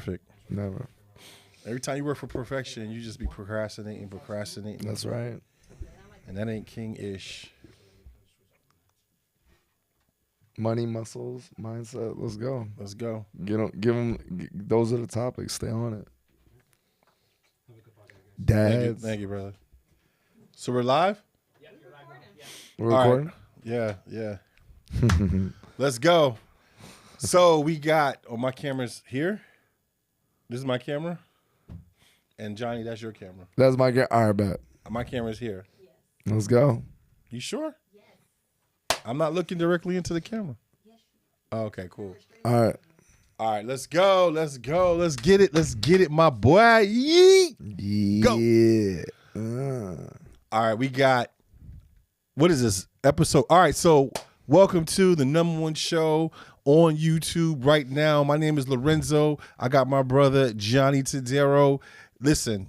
perfect. Never. Every time you work for perfection, you just be procrastinating. That's right. And that ain't king-ish. Money, muscles, mindset. Let's go. Let's go. Give them. Those are the topics. Stay on it. Dads. Thank you, brother. So we're live? We're All recording. right. Yeah. Let's go. So we got, my camera's here. This is my camera. And Johnny, that's your camera. That's my all right, bet. My camera's here. Let's go. You sure? Yes. I'm not looking directly into the camera. Yes. Oh, okay, cool. All right, let's go. Let's get it, my boy. Yeet. Go. All right, we got, what is this episode? All right, so welcome to the #1 show on YouTube right now. My name is Lorenzo. I got my brother Johnny Tadero. Listen,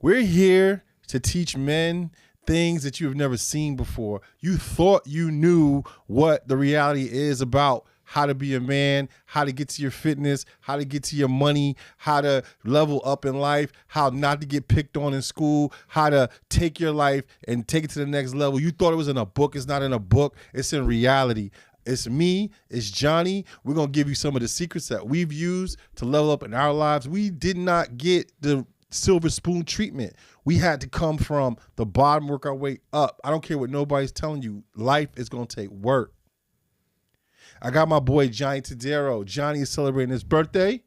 we're here to teach men things that you've never seen before. You thought you knew what the reality is about how to be a man, how to get to your fitness, how to get to your money, how to level up in life, how not to get picked on in school, how to take your life and take it to the next level. You thought it was in a book. It's not in a book. It's in reality. It's me. It's Johnny. We're going to give you some of the secrets that we've used to level up in our lives. We did not get the silver spoon treatment. We had to come from the bottom, work our way up. I don't care what nobody's telling you. Life is going to take work. I got my boy Johnny Tadero. Johnny is celebrating his birthday.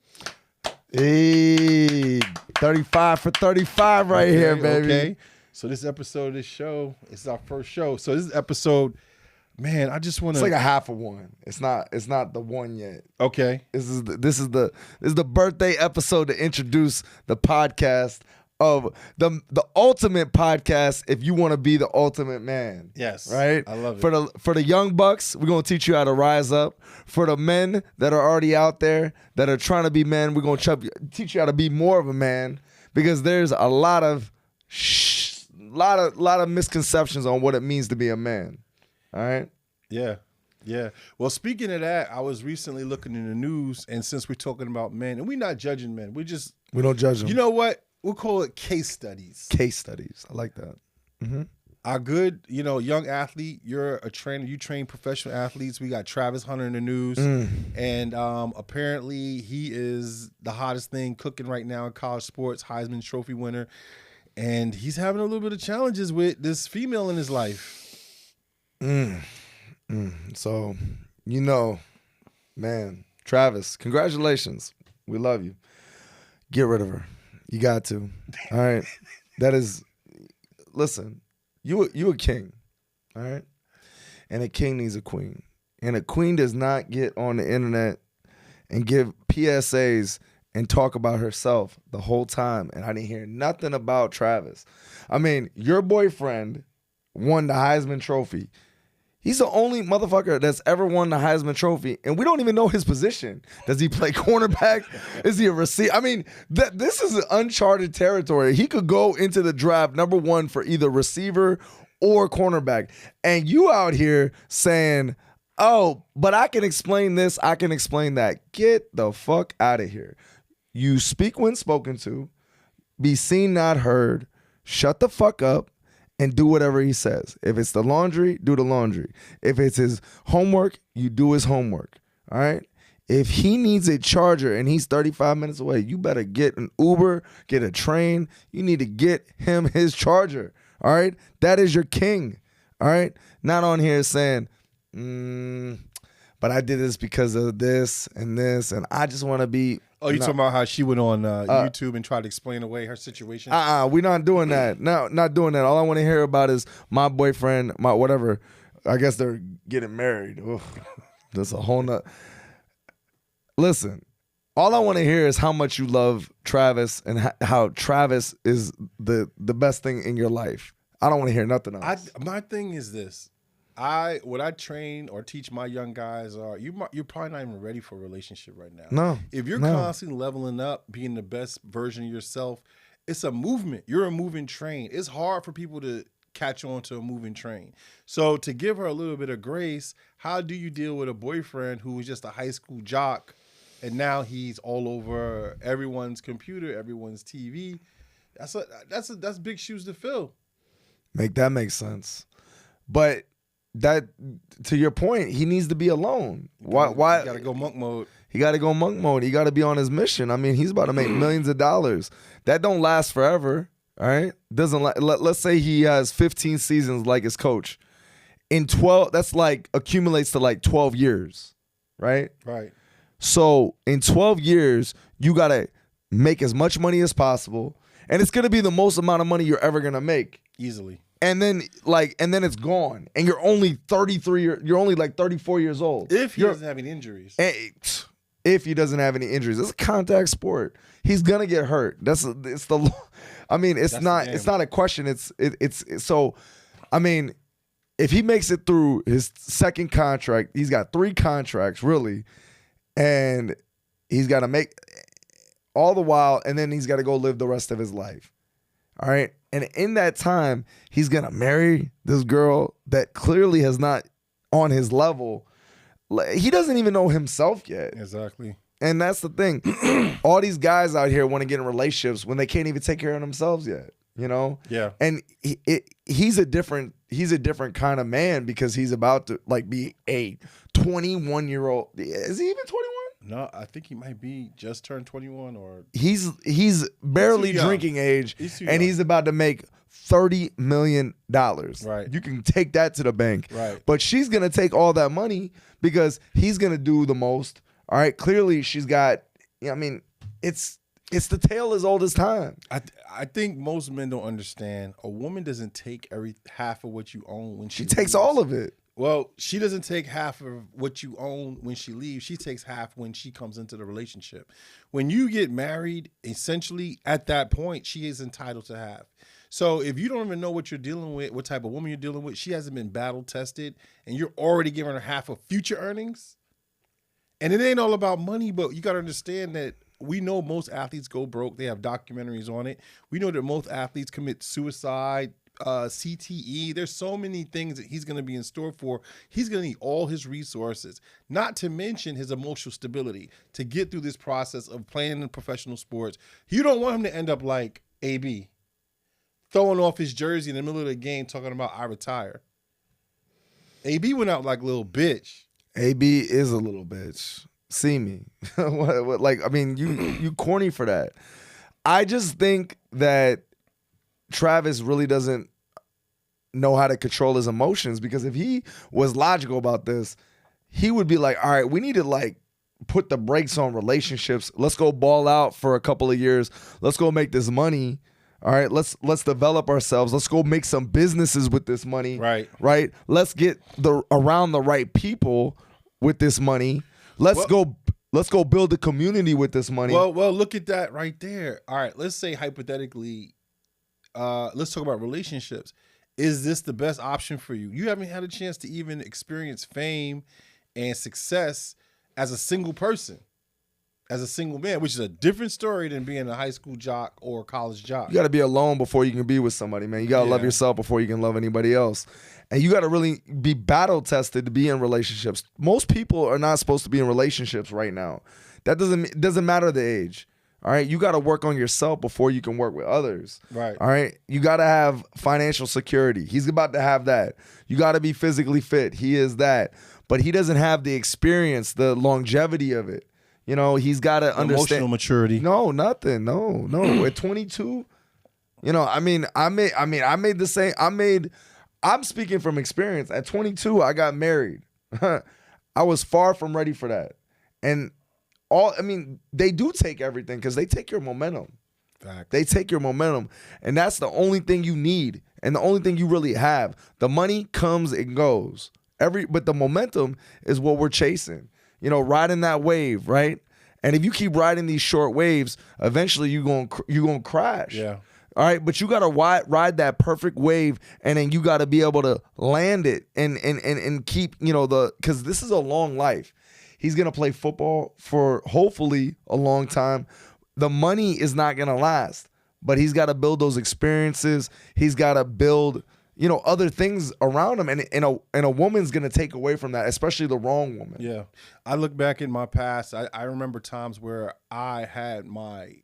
Hey, 35 for 35 right here, baby. Okay. So this episode of this show, it's our first show. So this episode, man, I just want to. It's like a half of one. It's not the one yet. Okay. This is the birthday episode to introduce the podcast of the ultimate podcast if you want to be the ultimate man. Yes. Right? I love it. For the young bucks, we're going to teach you how to rise up. For the men that are already out there that are trying to be men, we're going to teach you how to be more of a man, because there's a lot of misconceptions on what it means to be a man. All right? Yeah. Yeah. Well, speaking of that, I was recently looking in the news, and since we're talking about men, and we're not judging men, we don't judge them. You know what? We'll call it case studies. Case studies. I like that. Mm-hmm. Our good, young athlete, you're a trainer, you train professional athletes. We got Travis Hunter in the news. And apparently he is the hottest thing cooking right now in college sports, Heisman Trophy winner. And he's having a little bit of challenges with this female in his life. So, man, Travis, congratulations. We love you. Get rid of her. You got to. All right. Listen, you a king. All right. And a king needs a queen. And a queen does not get on the internet and give PSAs and talk about herself the whole time. And I didn't hear nothing about Travis. I mean, your boyfriend won the Heisman Trophy. He's the only motherfucker that's ever won the Heisman Trophy, and we don't even know his position. Does he play cornerback? Is he a receiver? I mean, this is uncharted territory. He could go into the draft #1 for either receiver or cornerback. And you out here saying, oh, but I can explain this, I can explain that. Get the fuck out of here. You speak when spoken to, be seen, not heard, shut the fuck up, and do whatever he says. If it's the laundry, do the laundry. If it's his homework, you do his homework. All right? If he needs a charger and he's 35 minutes away, you better get an Uber, get a train. You need to get him his charger. All right? That is your king. All right? Not on here saying, but I did this because of this, and I just want to be. Oh, you talking about how she went on YouTube and tried to explain away her situation? We're not doing that. No, not doing that. All I want to hear about is my boyfriend, my whatever. I guess they're getting married. Ugh. That's a whole nother. Listen, all I want to hear is how much you love Travis and how Travis is the best thing in your life. I don't want to hear nothing else. My thing is this. What I train or teach my young guys are you're probably not even ready for a relationship right now. No. If you're constantly leveling up, being the best version of yourself, it's a movement. You're a moving train. It's hard for people to catch on to a moving train. So to give her a little bit of grace, how do you deal with a boyfriend who was just a high school jock and now he's all over everyone's computer, everyone's TV. That's big shoes to fill. That makes sense. But that, to your point, he needs to be alone. Why? You gotta go monk mode. He got to go monk mode. He got to be on his mission. I mean, he's about to make millions of dollars. That don't last forever. All right, let's say he has 15 seasons like his coach. In 12, that's like accumulates to like 12 years, right? Right. So in 12 years, you got to make as much money as possible, and it's gonna be the most amount of money you're ever gonna make Easily. And then it's gone, and you're only 33. You're only like 34 years old. If he doesn't have any injuries. If he doesn't have any injuries, it's a contact sport. He's gonna get hurt. It's not a question. It's so. I mean, if he makes it through his second contract, he's got 3 contracts really, and he's got to make all the while, and then he's got to go live the rest of his life. All right. And in that time, he's going to marry this girl that clearly has not on his level. He doesn't even know himself yet. Exactly. And that's the thing. All these guys out here want to get in relationships when they can't even take care of themselves yet, you know? Yeah. And he's a different kind of man because he's about to like be a 21-year-old. Is he even 21? No, I think he might be just turned 21 or he's barely drinking age, and he's about to make $30 million. Right. You can take that to the bank. Right. But she's gonna take all that money because he's gonna do the most. All right. Clearly, she's got. I mean, it's the tale as old as time. I think most men don't understand. A woman doesn't take half of what you own when she takes all of it. Well, she doesn't take half of what you own when she leaves. She takes half when she comes into the relationship. When you get married, essentially at that point, she is entitled to half. So if you don't even know what you're dealing with, what type of woman you're dealing with, she hasn't been battle tested, and you're already giving her half of future earnings. And it ain't all about money, but you got to understand that we know most athletes go broke. They have documentaries on it. We know that most athletes commit suicide, CTE. There's so many things that he's going to be in store for. He's going to need all his resources, not to mention his emotional stability to get through this process of playing in professional sports. You don't want him to end up like AB, throwing off his jersey in the middle of the game talking about I retire. AB went out like a little bitch. AB is a little bitch. See me. what, like, I mean, you corny for that. I just think that Travis really doesn't know how to control his emotions, because if he was logical about this, he would be like, all right, we need to like put the brakes on relationships. Let's go ball out for a couple of years. Let's go make this money. All right, let's develop ourselves. Let's go make some businesses with this money. Right. Let's get around the right people with this money. Let's go build a community with this money. Well, look at that right there. All right, let's say hypothetically, let's talk about relationships. Is this the best option for you? You haven't had a chance to even experience fame and success as a single person, as a single man, which is a different story than being a high school jock or a college jock. You got to be alone before you can be with somebody, man. You got to love yourself before you can love anybody else. And you got to really be battle tested to be in relationships. Most people are not supposed to be in relationships right now. That doesn't matter the age. All right, you got to work on yourself before you can work with others. Right. All right, you got to have financial security. He's about to have that. You got to be physically fit. He is that. But he doesn't have the experience, the longevity of it. You know, he's got to understand. Emotional maturity. No, nothing. No. At 22, you know, I made the same. I'm speaking from experience. At 22, I got married. I was far from ready for that. And they do take everything because they take your momentum. Facts. They take your momentum. And that's the only thing you need and the only thing you really have. The money comes and goes. But the momentum is what we're chasing. You know, riding that wave, right? And if you keep riding these short waves, eventually you're gonna crash. Yeah. All right, but you gotta ride that perfect wave, and then you gotta be able to land it and keep, you know, because this is a long life. He's gonna play football for hopefully a long time. The money is not gonna last, but he's got to build those experiences. He's got to build, other things around him, and a woman's gonna take away from that, especially the wrong woman. Yeah, I look back in my past. I remember times where I had my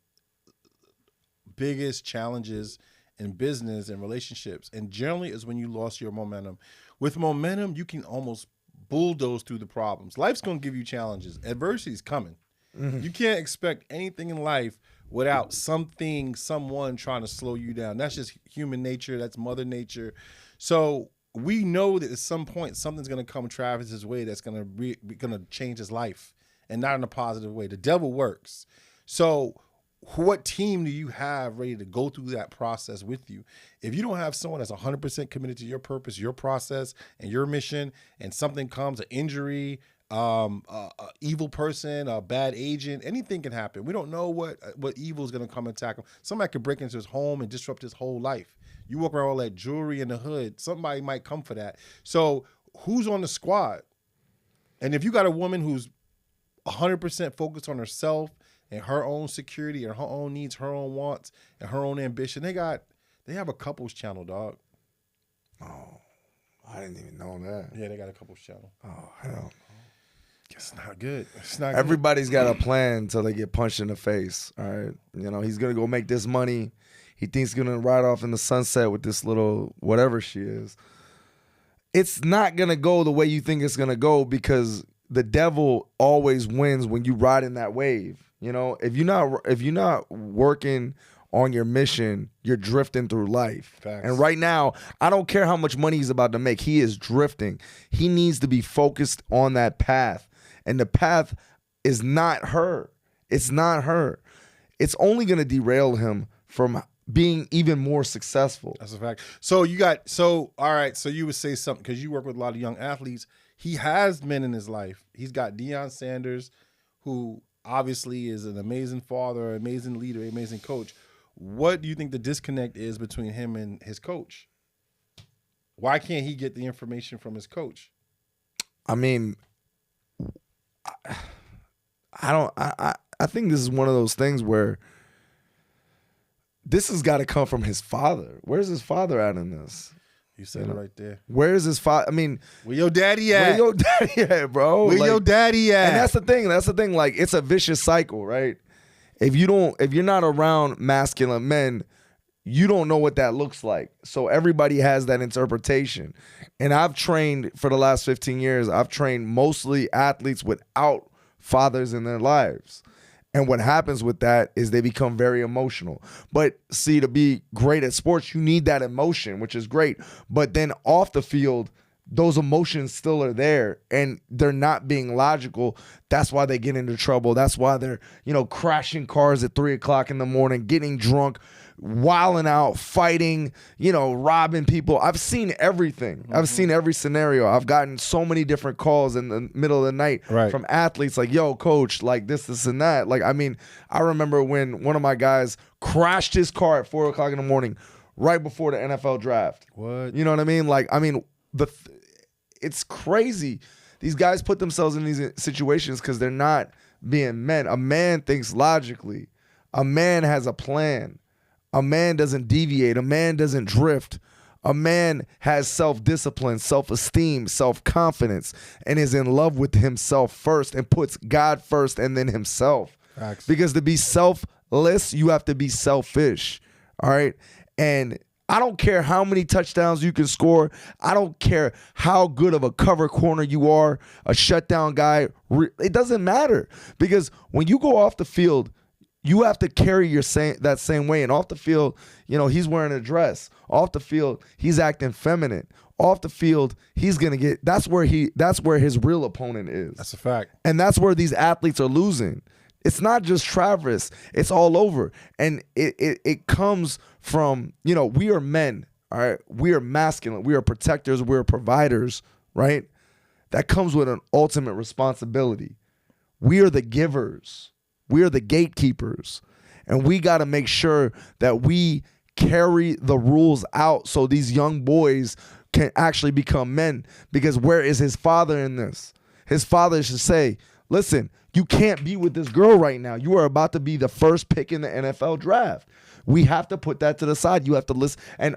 biggest challenges in business and relationships, and generally is when you lost your momentum. With momentum, you can almost bulldoze through the problems. Life's gonna give you challenges. Adversity is coming. Mm-hmm. You can't expect anything in life without someone trying to slow you down. That's just human nature. That's Mother Nature. So we know that at some point something's going to come Travis's way that's going to change his life, and not in a positive way. The devil works. So what team do you have ready to go through that process with you? If you don't have someone that's 100% committed to your purpose, your process, and your mission, and something comes, an injury, a evil person, a bad agent, anything can happen. We don't know what evil is going to come and attack him. Somebody could break into his home and disrupt his whole life. You walk around with all that jewelry in the hood, somebody might come for that. So who's on the squad? And if you got a woman who's 100% focused on herself and her own security and her own needs, her own wants, and her own ambition, they have a couples channel, dog. Oh, I didn't even know that. Yeah, they got a couples channel. Oh, hell. It's not good. It's not Everybody's got a plan until they get punched in the face. All right. He's going to go make this money. He thinks he's going to ride off in the sunset with this little whatever she is. It's not going to go the way you think it's going to go, because the devil always wins when you ride in that wave. If you're not working on your mission, you're drifting through life. Facts. And right now, I don't care how much money he's about to make. He is drifting. He needs to be focused on that path. And the path is not her. It's not her. It's only going to derail him from being even more successful. That's a fact. So all right, so you would say something, because you work with a lot of young athletes. He has men in his life. He's got Deion Sanders, who obviously is an amazing father, amazing leader, amazing coach. What do you think the disconnect is between him and his coach? Why can't he get the information from his coach? I mean, I think this is one of those things where this has got to come from his father. Where's his father at in this? You said it right there. Where's his father? I mean, where your daddy at? Where your daddy at, bro? Where your daddy at? And that's the thing. Like, it's a vicious cycle, right? If you're not around masculine men, you don't know what that looks like. So everybody has that interpretation. And I've trained for the last 15 years, I've trained mostly athletes without fathers in their lives. And what happens with that is they become very emotional. But see, to be great at sports, you need that emotion, which is great. But then off the field, those emotions still are there and they're not being logical. That's why they get into trouble. That's why they're, crashing cars at 3:00 in the morning, getting drunk, wilding out, fighting, robbing people. I've seen everything. Mm-hmm. I've seen every scenario. I've gotten so many different calls in the middle of the night from athletes like, yo, coach, like this and that. Like, I mean, I remember when one of my guys crashed his car at 4:00 in the morning right before the NFL draft. What? You know what I mean? Like, I mean, it's crazy. These guys put themselves in these situations because they're not being men. A man thinks logically. A man has a plan. A man doesn't deviate. A man doesn't drift. A man has self-discipline, self-esteem, self-confidence, and is in love with himself first and puts God first and then himself. Facts. Because to be selfless, you have to be selfish. All right? And I don't care how many touchdowns you can score. I don't care how good of a cover corner you are, a shutdown guy. It doesn't matter, because when you go off the field, you have to carry that same way. And off the field, he's wearing a dress. Off the field, he's acting feminine. Off the field, he's gonna get. That's where his real opponent is. That's a fact. And that's where these athletes are losing. It's not just Travis. It's all over. And it comes from, we are men, all right? We are masculine. We are protectors. We are providers, right? That comes with an ultimate responsibility. We are the givers. We are the gatekeepers. And we got to make sure that we carry the rules out so these young boys can actually become men. Because where is his father in this? His father should say, listen, you can't be with this girl right now. You are about to be the first pick in the NFL draft. We have to put that to the side. You have to listen. And,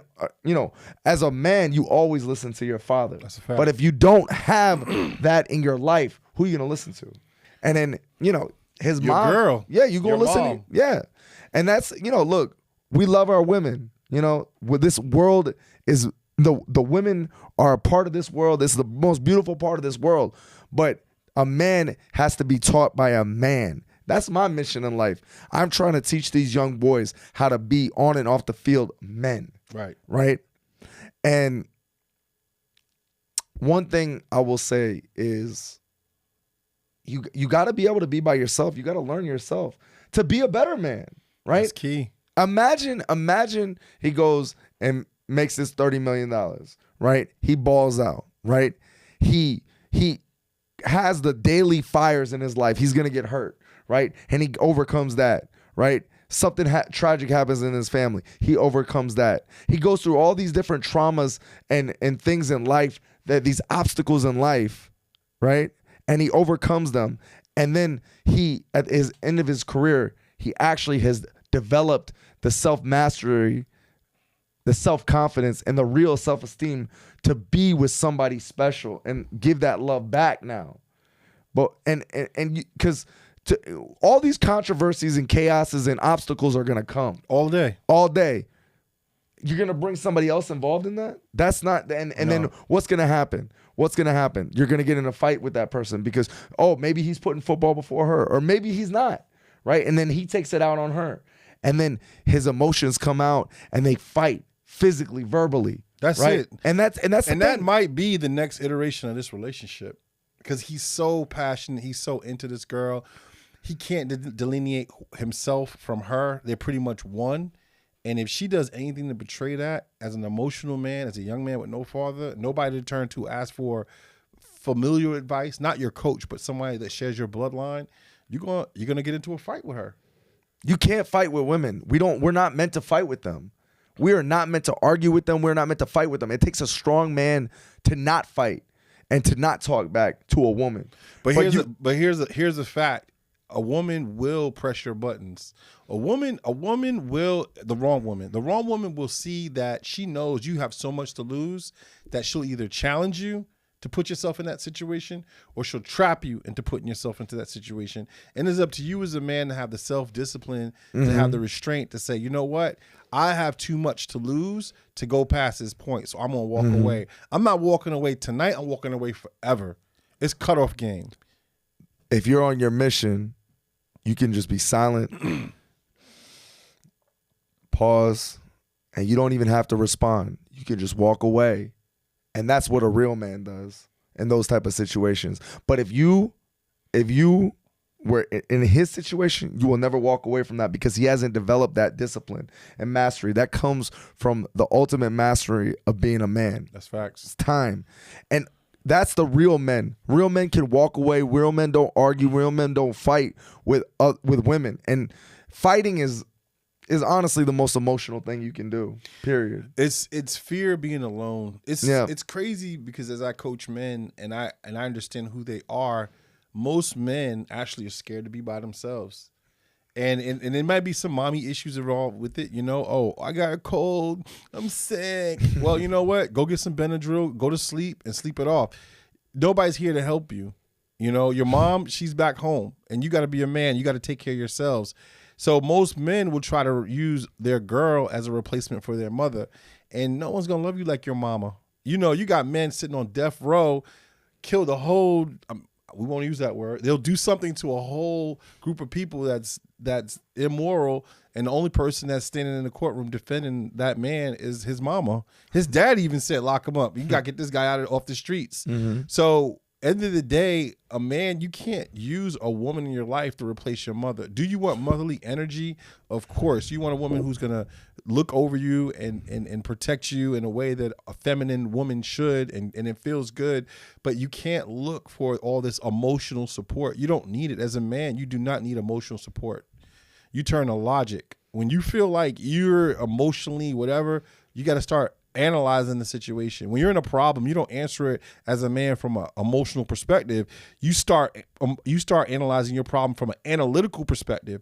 as a man, you always listen to your father. That's a fact. But if you don't have that in your life, who are you going to listen to? And then, his Your mom. girl. Yeah, you going to listen. Mom. Yeah. And that's, look, we love our women. With this world is the women are a part of this world. It's the most beautiful part of this world. But a man has to be taught by a man. That's my mission in life. I'm trying to teach these young boys how to be on and off the field men. Right. Right. And one thing I will say is you got to be able to be by yourself. You got to learn yourself to be a better man. Right. That's key. Imagine he goes and makes this $30 million. Right. He balls out. Right. He has the daily fires in his life. He's going to get hurt. Right. And he overcomes that. Right. Something tragic happens in his family. He overcomes that. He goes through all these different traumas and things in life, these obstacles in life. Right. And he overcomes them. And then he, at his end of his career, he actually has developed the self-mastery, the self-confidence, and the real self-esteem to be with somebody special and give that love back now. But and because all these controversies and chaoses and obstacles are gonna come All day. You're gonna bring somebody else involved in that? That's not. And No. then what's gonna happen? You're gonna get in a fight with that person because maybe he's putting football before her, or maybe he's not, right? And then he takes it out on her, and then his emotions come out and they fight physically, verbally. That's right? it. And that might be the next iteration of this relationship, because he's so passionate. He's so into this girl. He can't delineate himself from her. They're pretty much one. And if she does anything to betray that, as an emotional man, as a young man with no father, nobody to turn to ask for familial advice, not your coach, but somebody that shares your bloodline, you're gonna get into a fight with her. You can't fight with women. We're not meant to fight with them. We are not meant to argue with them. We're not meant to fight with them. It takes a strong man to not fight and to not talk back to a woman. But here's a fact. A woman will press your buttons. The wrong woman will see that she knows you have so much to lose that she'll either challenge you to put yourself in that situation, or she'll trap you into putting yourself into that situation. And it's up to you as a man to have the self-discipline, to have the restraint to say, you know what? I have too much to lose to go past this point, so I'm going to walk away. I'm not walking away tonight. I'm walking away forever. It's cutoff game. If you're on your mission, you can just be silent, pause, and you don't even have to respond. You can just walk away. And that's what a real man does in those type of situations. But if you were in his situation, you will never walk away from that, because he hasn't developed that discipline and mastery. That comes from the ultimate mastery of being a man. That's facts. It's time. And that's the real men. Real men can walk away. Real men don't argue. Real men don't fight with women. And fighting is honestly the most emotional thing you can do. Period. It's fear of being alone. It's crazy, because as I coach men and I understand who they are, most men actually are scared to be by themselves. And there might be some mommy issues involved with it, I got a cold, I'm sick. Well, you know what? Go get some Benadryl, go to sleep, and sleep it off. Nobody's here to help you. Your mom, she's back home, and you got to be a man. You got to take care of yourselves. So most men will try to use their girl as a replacement for their mother, and no one's going to love you like your mama. You got men sitting on death row, kill the whole we won't use that word. They'll do something to a whole group of people that's immoral, and the only person that's standing in the courtroom defending that man is his mama. His dad even said, lock him up. You got to get this guy off the streets. Mm-hmm. So end of the day, a man, you can't use a woman in your life to replace your mother. Do you want motherly energy? Of course. You want a woman who's going to look over you and protect you in a way that a feminine woman should, and it feels good. But you can't look for all this emotional support. You don't need it. As a man, you do not need emotional support. You turn to logic. When you feel like you're emotionally whatever, you got to start analyzing the situation. When you're in a problem, you don't answer it as a man from an emotional perspective. You start analyzing your problem from an analytical perspective.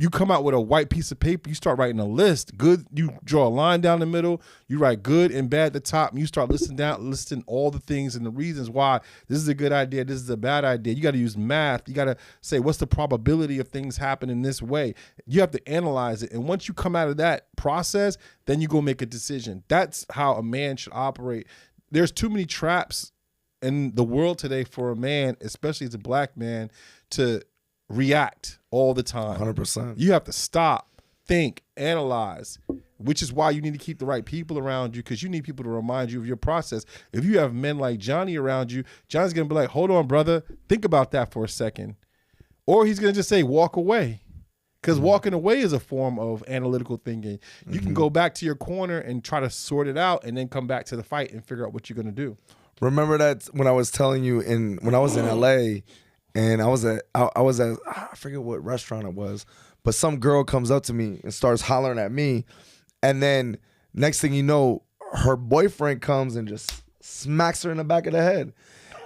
You come out with a white piece of paper. You start writing a list. Good. You draw a line down the middle. You write good and bad at the top. And you start listing all the things and the reasons why this is a good idea. This is a bad idea. You got to use math. You got to say, what's the probability of things happening this way? You have to analyze it. And once you come out of that process, then you go make a decision. That's how a man should operate. There's too many traps in the world today for a man, especially as a black man, to react all the time. 100%. You have to stop, think, analyze, which is why you need to keep the right people around you, because you need people to remind you of your process. If you have men like Johnny around you, Johnny's going to be like, hold on, brother, think about that for a second. Or he's going to just say, walk away. Because walking away is a form of analytical thinking. You can go back to your corner and try to sort it out and then come back to the fight and figure out what you're going to do. Remember that when I was telling you when I was in LA, and I was at I forget what restaurant it was, but some girl comes up to me and starts hollering at me, and then next thing you know, her boyfriend comes and just smacks her in the back of the head.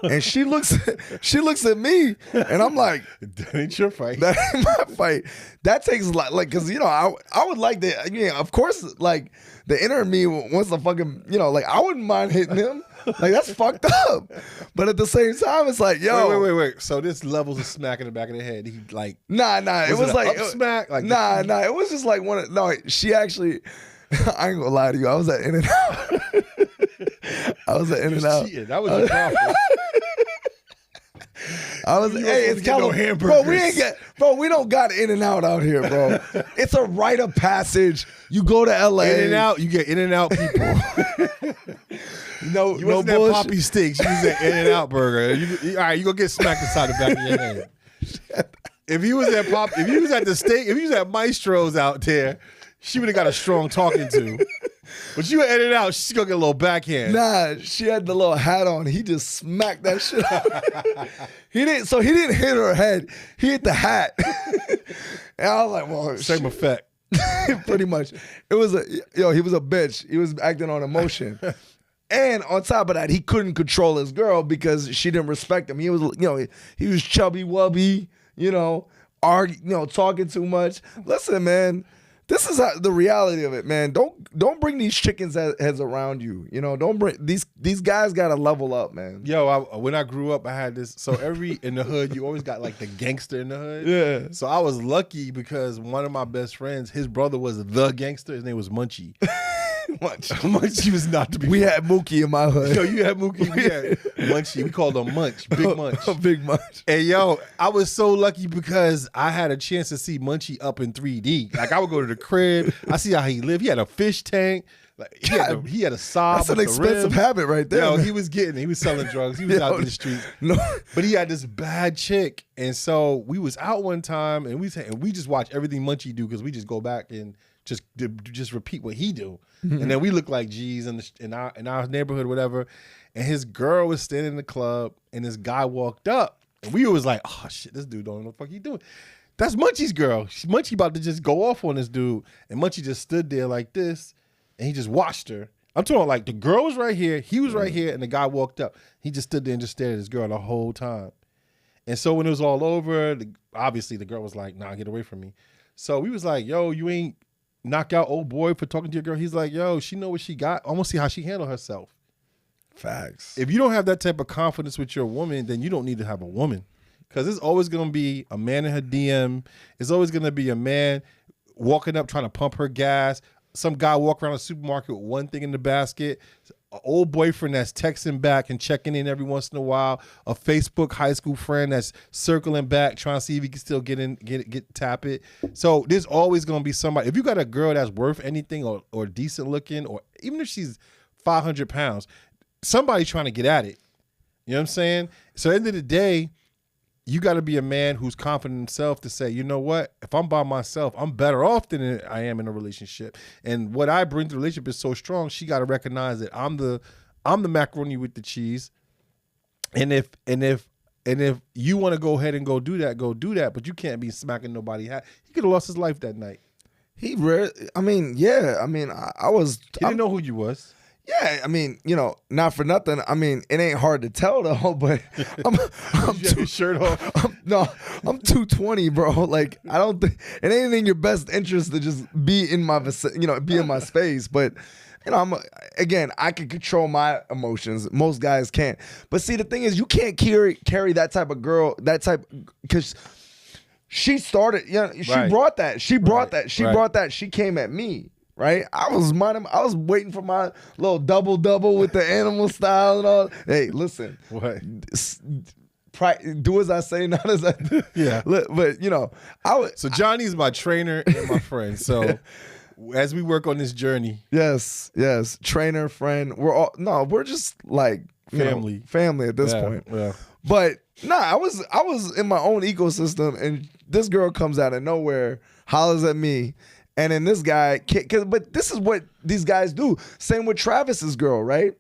And she looks at me, and I'm like, that ain't your fight. That ain't my fight. That takes a lot, like, cause I would like to, of course, like the inner me wants to fucking, like I wouldn't mind hitting him. Like that's fucked up. But at the same time, it's like, yo. Wait. So this levels of smack in the back of the head. He like, nah. It was like up smack. Like nah. It was just like she actually. I ain't gonna lie to you. I was at In-N-Out. I was at In-N-Out. That was your problem. It's California. Bro, we don't got In-N-Out out here, bro. It's a rite of passage. You go to LA. In-N-Out, you get In-N-Out people. No bullshit. That Poppy Steaks. You use that In-N-Out burger. All right, you gonna get smacked inside the back of your head. If you was at the steak, if you was at Maestro's out there, she would have got a strong talking to. But you edit out, she's gonna get a little backhand. Nah, she had the little hat on. He just smacked that shit out. He didn't hit her head. He hit the hat. And I was like, well, same effect. Pretty much. He was a bitch. He was acting on emotion. And on top of that, he couldn't control his girl because she didn't respect him. He was, he was chubby wubby, talking too much. Listen, man. This is the reality of it, man. Don't bring these chickens heads around you. Don't bring these guys gotta level up, man. Yo, when I grew up, I had this. So in the hood, you always got like the gangster in the hood. Yeah. So I was lucky because one of my best friends, his brother was the gangster. His name was Munchie. Munchie was not to be. We had Mookie in my hood. Yo, you had Mookie. We had Munchie. We called him Munch. Big Munch. Big Munch. And yo, I was so lucky because I had a chance to see Munchie up in 3D. Like I would go to the crib. I see how he lived. He had a fish tank. Like he had a Saab. That's an expensive habit right there. Yo, man. he was selling drugs. He was out in the streets. No. But he had this bad chick. And so we was out one time and we just watch everything Munchie do because we just go back and just repeat what he do. Mm-hmm. And then we look like G's in our neighborhood, whatever. And his girl was standing in the club and this guy walked up. And we was like, oh shit, this dude don't know what the fuck he doing. That's Munchie's girl. Munchie about to just go off on this dude. And Munchie just stood there like this. And he just watched her. I'm talking like the girl was right here, he was right here, and the guy walked up. He just stood there and just stared at his girl the whole time. And so when it was all over, obviously the girl was like, nah, get away from me. So we was like, yo, you ain't knock out old boy for talking to your girl. He's like, yo, she know what she got. I want to see how she handle herself. Facts. If you don't have that type of confidence with your woman, then you don't need to have a woman. Because it's always going to be a man in her DM. It's always going to be a man walking up trying to pump her gas. Some guy walk around the supermarket with one thing in the basket. An old boyfriend that's texting back and checking in every once in a while. A Facebook high school friend that's circling back trying to see if he can still tap it. So there's always going to be somebody. If you got a girl that's worth anything or decent looking, or even if she's 500 pounds, somebody trying to get at it. You know what I'm saying? So at the end of the day, you got to be a man who's confident in himself to say, you know what? If I'm by myself, I'm better off than I am in a relationship. And what I bring to the relationship is so strong. She got to recognize that I'm the macaroni with the cheese. And if you want to go ahead and go do that, But you can't be smacking nobody. He could have lost his life that night. He rare. I mean, yeah. I mean, I was. He didn't know who you was. Yeah, I mean, not for nothing. I mean, it ain't hard to tell though. But I'm Your shirt off. I'm 220, bro. Like I don't think it ain't in your best interest to just be in my be in my space. But again, I can control my emotions. Most guys can't. But see, the thing is, you can't carry that type of girl, because she started. She Right. brought that. She brought Right. that. She Right. brought that. She came at me. Right, I was waiting for my little double with the animal style and all. Hey, listen, What? Do as I say, not as I do. Yeah. But I would. So Johnny's my trainer and my friend. So as we work on this journey, Yes, trainer, friend. We're just like family at this point. Yeah. But I was in my own ecosystem, and this girl comes out of nowhere, hollers at me. And then this guy, but this is what these guys do. Same with Travis's girl, right?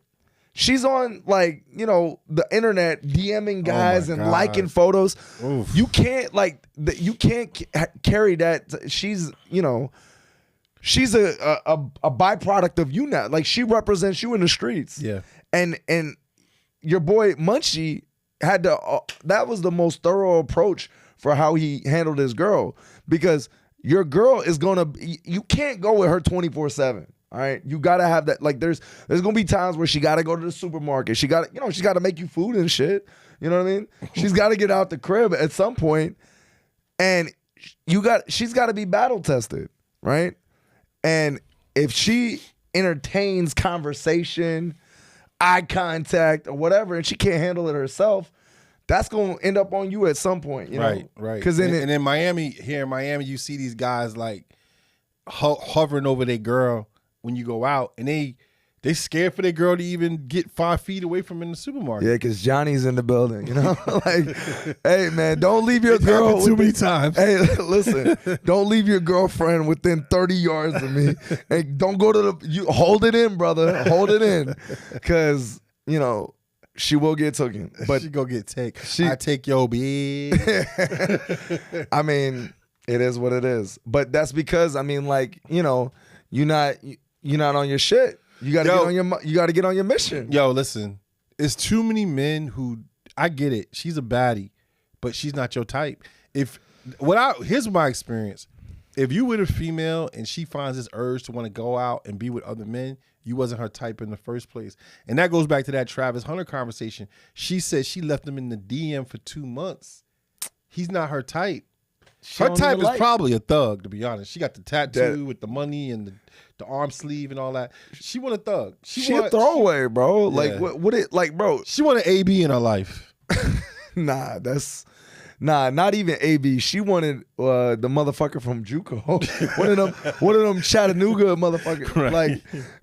She's on the internet DMing guys and God. liking photos. Oof. You can't you can't carry that. She's a byproduct of you now. Like she represents you in the streets. Yeah. And your boy Munchie had to. That was the most thorough approach for how he handled his girl, because your girl is you can't go with her 24/7. All right, you gotta have that. Like, there's gonna be times where she gotta go to the supermarket. She gotta, she's gotta make you food and shit. You know what I mean? She's gotta get out the crib at some point, and she's gotta be battle tested, right? And if she entertains conversation, eye contact, or whatever, and she can't handle it herself, that's going to end up on you at some point, Right. Because and in Miami, you see these guys like hovering over their girl when you go out, and they scared for their girl to even get 5 feet away from in the supermarket. Yeah, because Johnny's in the building, like, hey man, don't leave your girl too many times. Hey, listen, don't leave your girlfriend within 30 yards of me, and don't go to you hold it in, brother, hold it in, because she will get taken, but she go get taken. I take your bitch. I mean, it is what it is. But that's because you're not on your shit. You gotta get on your mission. Yo, listen, it's too many men who, I get it. She's a baddie, but she's not your type. Here's my experience. If you with a female and she finds this urge to want to go out and be with other men, you wasn't her type in the first place. And that goes back to that Travis Hunter conversation. She said she left him in the DM for 2 months. He's not her type. Her type is probably a thug, to be honest. She got the tattoo with the money and the arm sleeve and all that. She want a thug. She a throwaway, bro. Yeah. Like bro. She want an AB in her life. Not even AB. She wanted the motherfucker from JUCO. one of them Chattanooga motherfuckers. Right.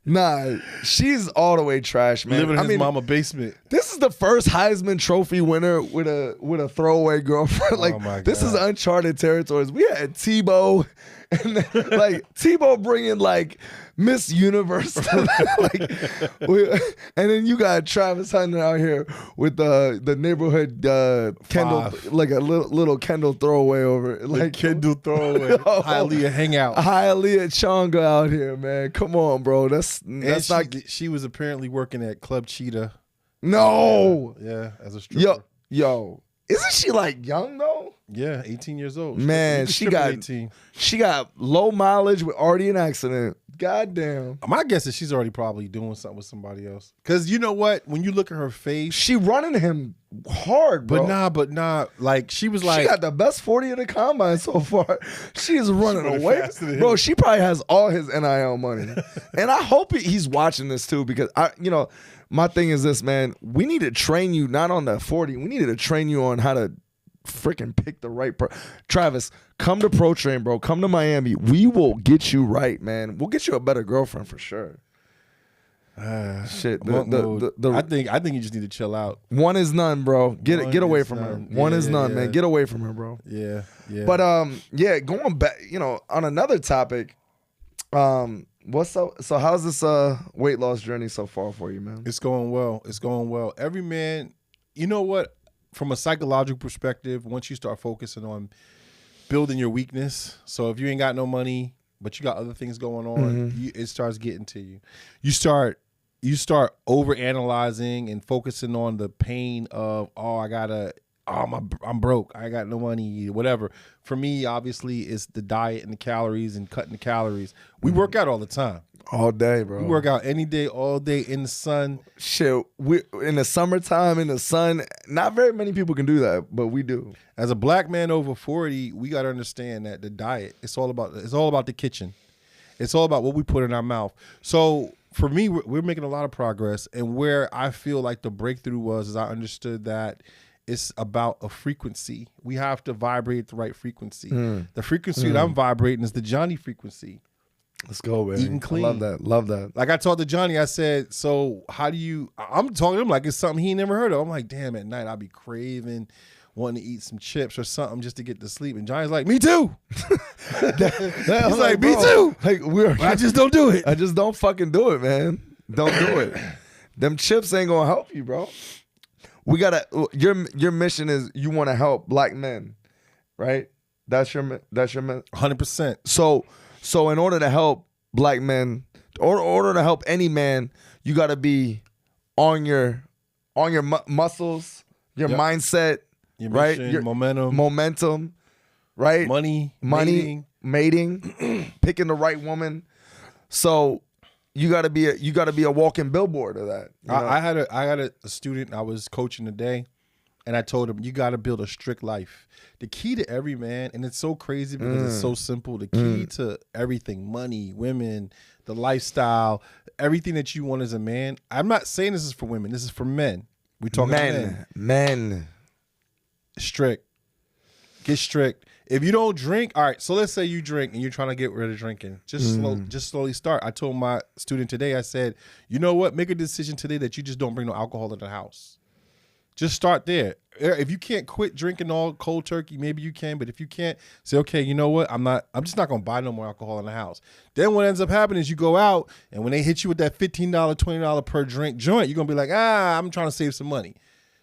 Like, she's all the way trash, man. Living in his mama basement. This is the first Heisman Trophy winner with a throwaway girlfriend. Like, oh my God. This is uncharted territories. We had Tebow, and then, Tebow bringing Miss Universe, and then you got Travis Hunter out here with the neighborhood Kendall, like a little Kendall throwaway over it. Like Kendall throwaway. Hialeah hangout. Hialeah Chonga out here, man. Come on, bro. That's not. She was apparently working at Club Cheetah. No. Yeah, as a stripper. Yo. Isn't she young though? Yeah, 18 years old. Man, she got low mileage with already an accident. Goddamn. My guess is she's already probably doing something with somebody else. Because you know what? When you look at her face, she running him hard, bro. But nah. She was she got the best 40 of the combine so far. She is running away. Bro, she probably has all his NIL money. And I hope he's watching this too, because my thing is this, man. We need to train you not on the 40. We needed to train you on how to freaking pick the right Travis, come to Pro Train, bro. Come to Miami. We will get you right, man. We'll get you a better girlfriend for sure. Shit. I think you just need to chill out. One is none, bro. Get away from her. One is none, man. Get away from her, bro. Yeah. But going back, on another topic, what's up? So how's this weight loss journey so far for you, man? It's going well. Every man, you know what? From a psychological perspective, once you start focusing on building your weakness, so if you ain't got no money, but you got other things going on, it starts getting to you. You start over analyzing and focusing on the pain of, I'm broke, I got no money, whatever. For me, obviously, it's the diet and the calories and cutting the calories. We work out all the time. All day, bro. We work out any day, all day in the sun. Shit, we in the summertime, in the sun, not very many people can do that, but we do. As a black man over 40, we got to understand that the diet, it's all about the kitchen. It's all about what we put in our mouth. So for me, we're making a lot of progress. And where I feel like the breakthrough was, is I understood that it's about a frequency. We have to vibrate at the right frequency. The frequency that I'm vibrating is the Johnny frequency. Let's go, man. Eating clean. I love that. Like I talked to Johnny, I said, so how do you, I'm talking to him like it's something he never heard of. I'm like, damn, at night I'll be craving, wanting to eat some chips or something just to get to sleep. And Johnny's like, me too. He's like, me too. Like, I just don't do it. I just don't fucking do it, man. Don't do it. Them chips ain't gonna help you, bro. We gotta, your mission is you want to help black men, right? That's your mission. 100%. So in order to help black men, or in order to help any man, you got to be on your muscles, your mindset, your right? Mission, Your momentum, right? Money, mating, picking the right woman. So you got to be a walking billboard of that. You know? I had a student I was coaching today, and I told him, you got to build a strict life. The key to every man, and it's so crazy because it's so simple, the key to everything, money, women, the lifestyle, everything that you want as a man. I'm not saying this is for women. This is for men. We talking men. Strict. Get strict. If you don't drink, all right, so let's say you drink and you're trying to get rid of drinking. Just slowly start. I told my student today, I said, you know what? Make a decision today that you just don't bring no alcohol in the house. Just start there. If you can't quit drinking all cold turkey, maybe you can. But if you can't, say, okay, you know what? I'm just not gonna buy no more alcohol in the house. Then what ends up happening is you go out, and when they hit you with that $15, $20 per drink joint, you're gonna be like, I'm trying to save some money.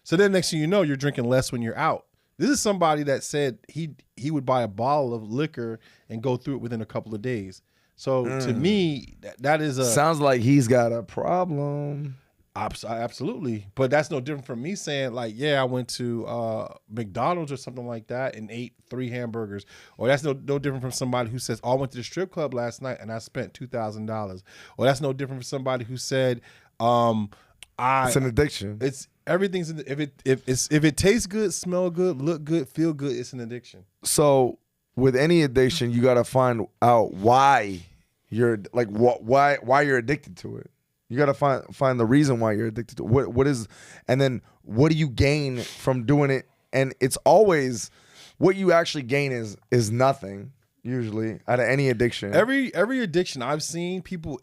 So then next thing you know, you're drinking less when you're out. This is somebody that said he would buy a bottle of liquor and go through it within a couple of days. So to me, that is a sounds like he's got a problem. Absolutely. But that's no different from me saying, like, yeah, I went to McDonald's or something like that and ate 3 hamburgers. Or that's no different from somebody who says, I went to the strip club last night and I spent $2,000. Or that's no different from somebody who said, it's an addiction. It's everything's if it tastes good, smell good, look good, feel good, it's an addiction. So with any addiction, you gotta find out why you're like why you're addicted to it. You got to find the reason why you're addicted to it. What is, and then what do you gain from doing it? And it's always what you actually gain is nothing usually out of any addiction. Every addiction I've seen, people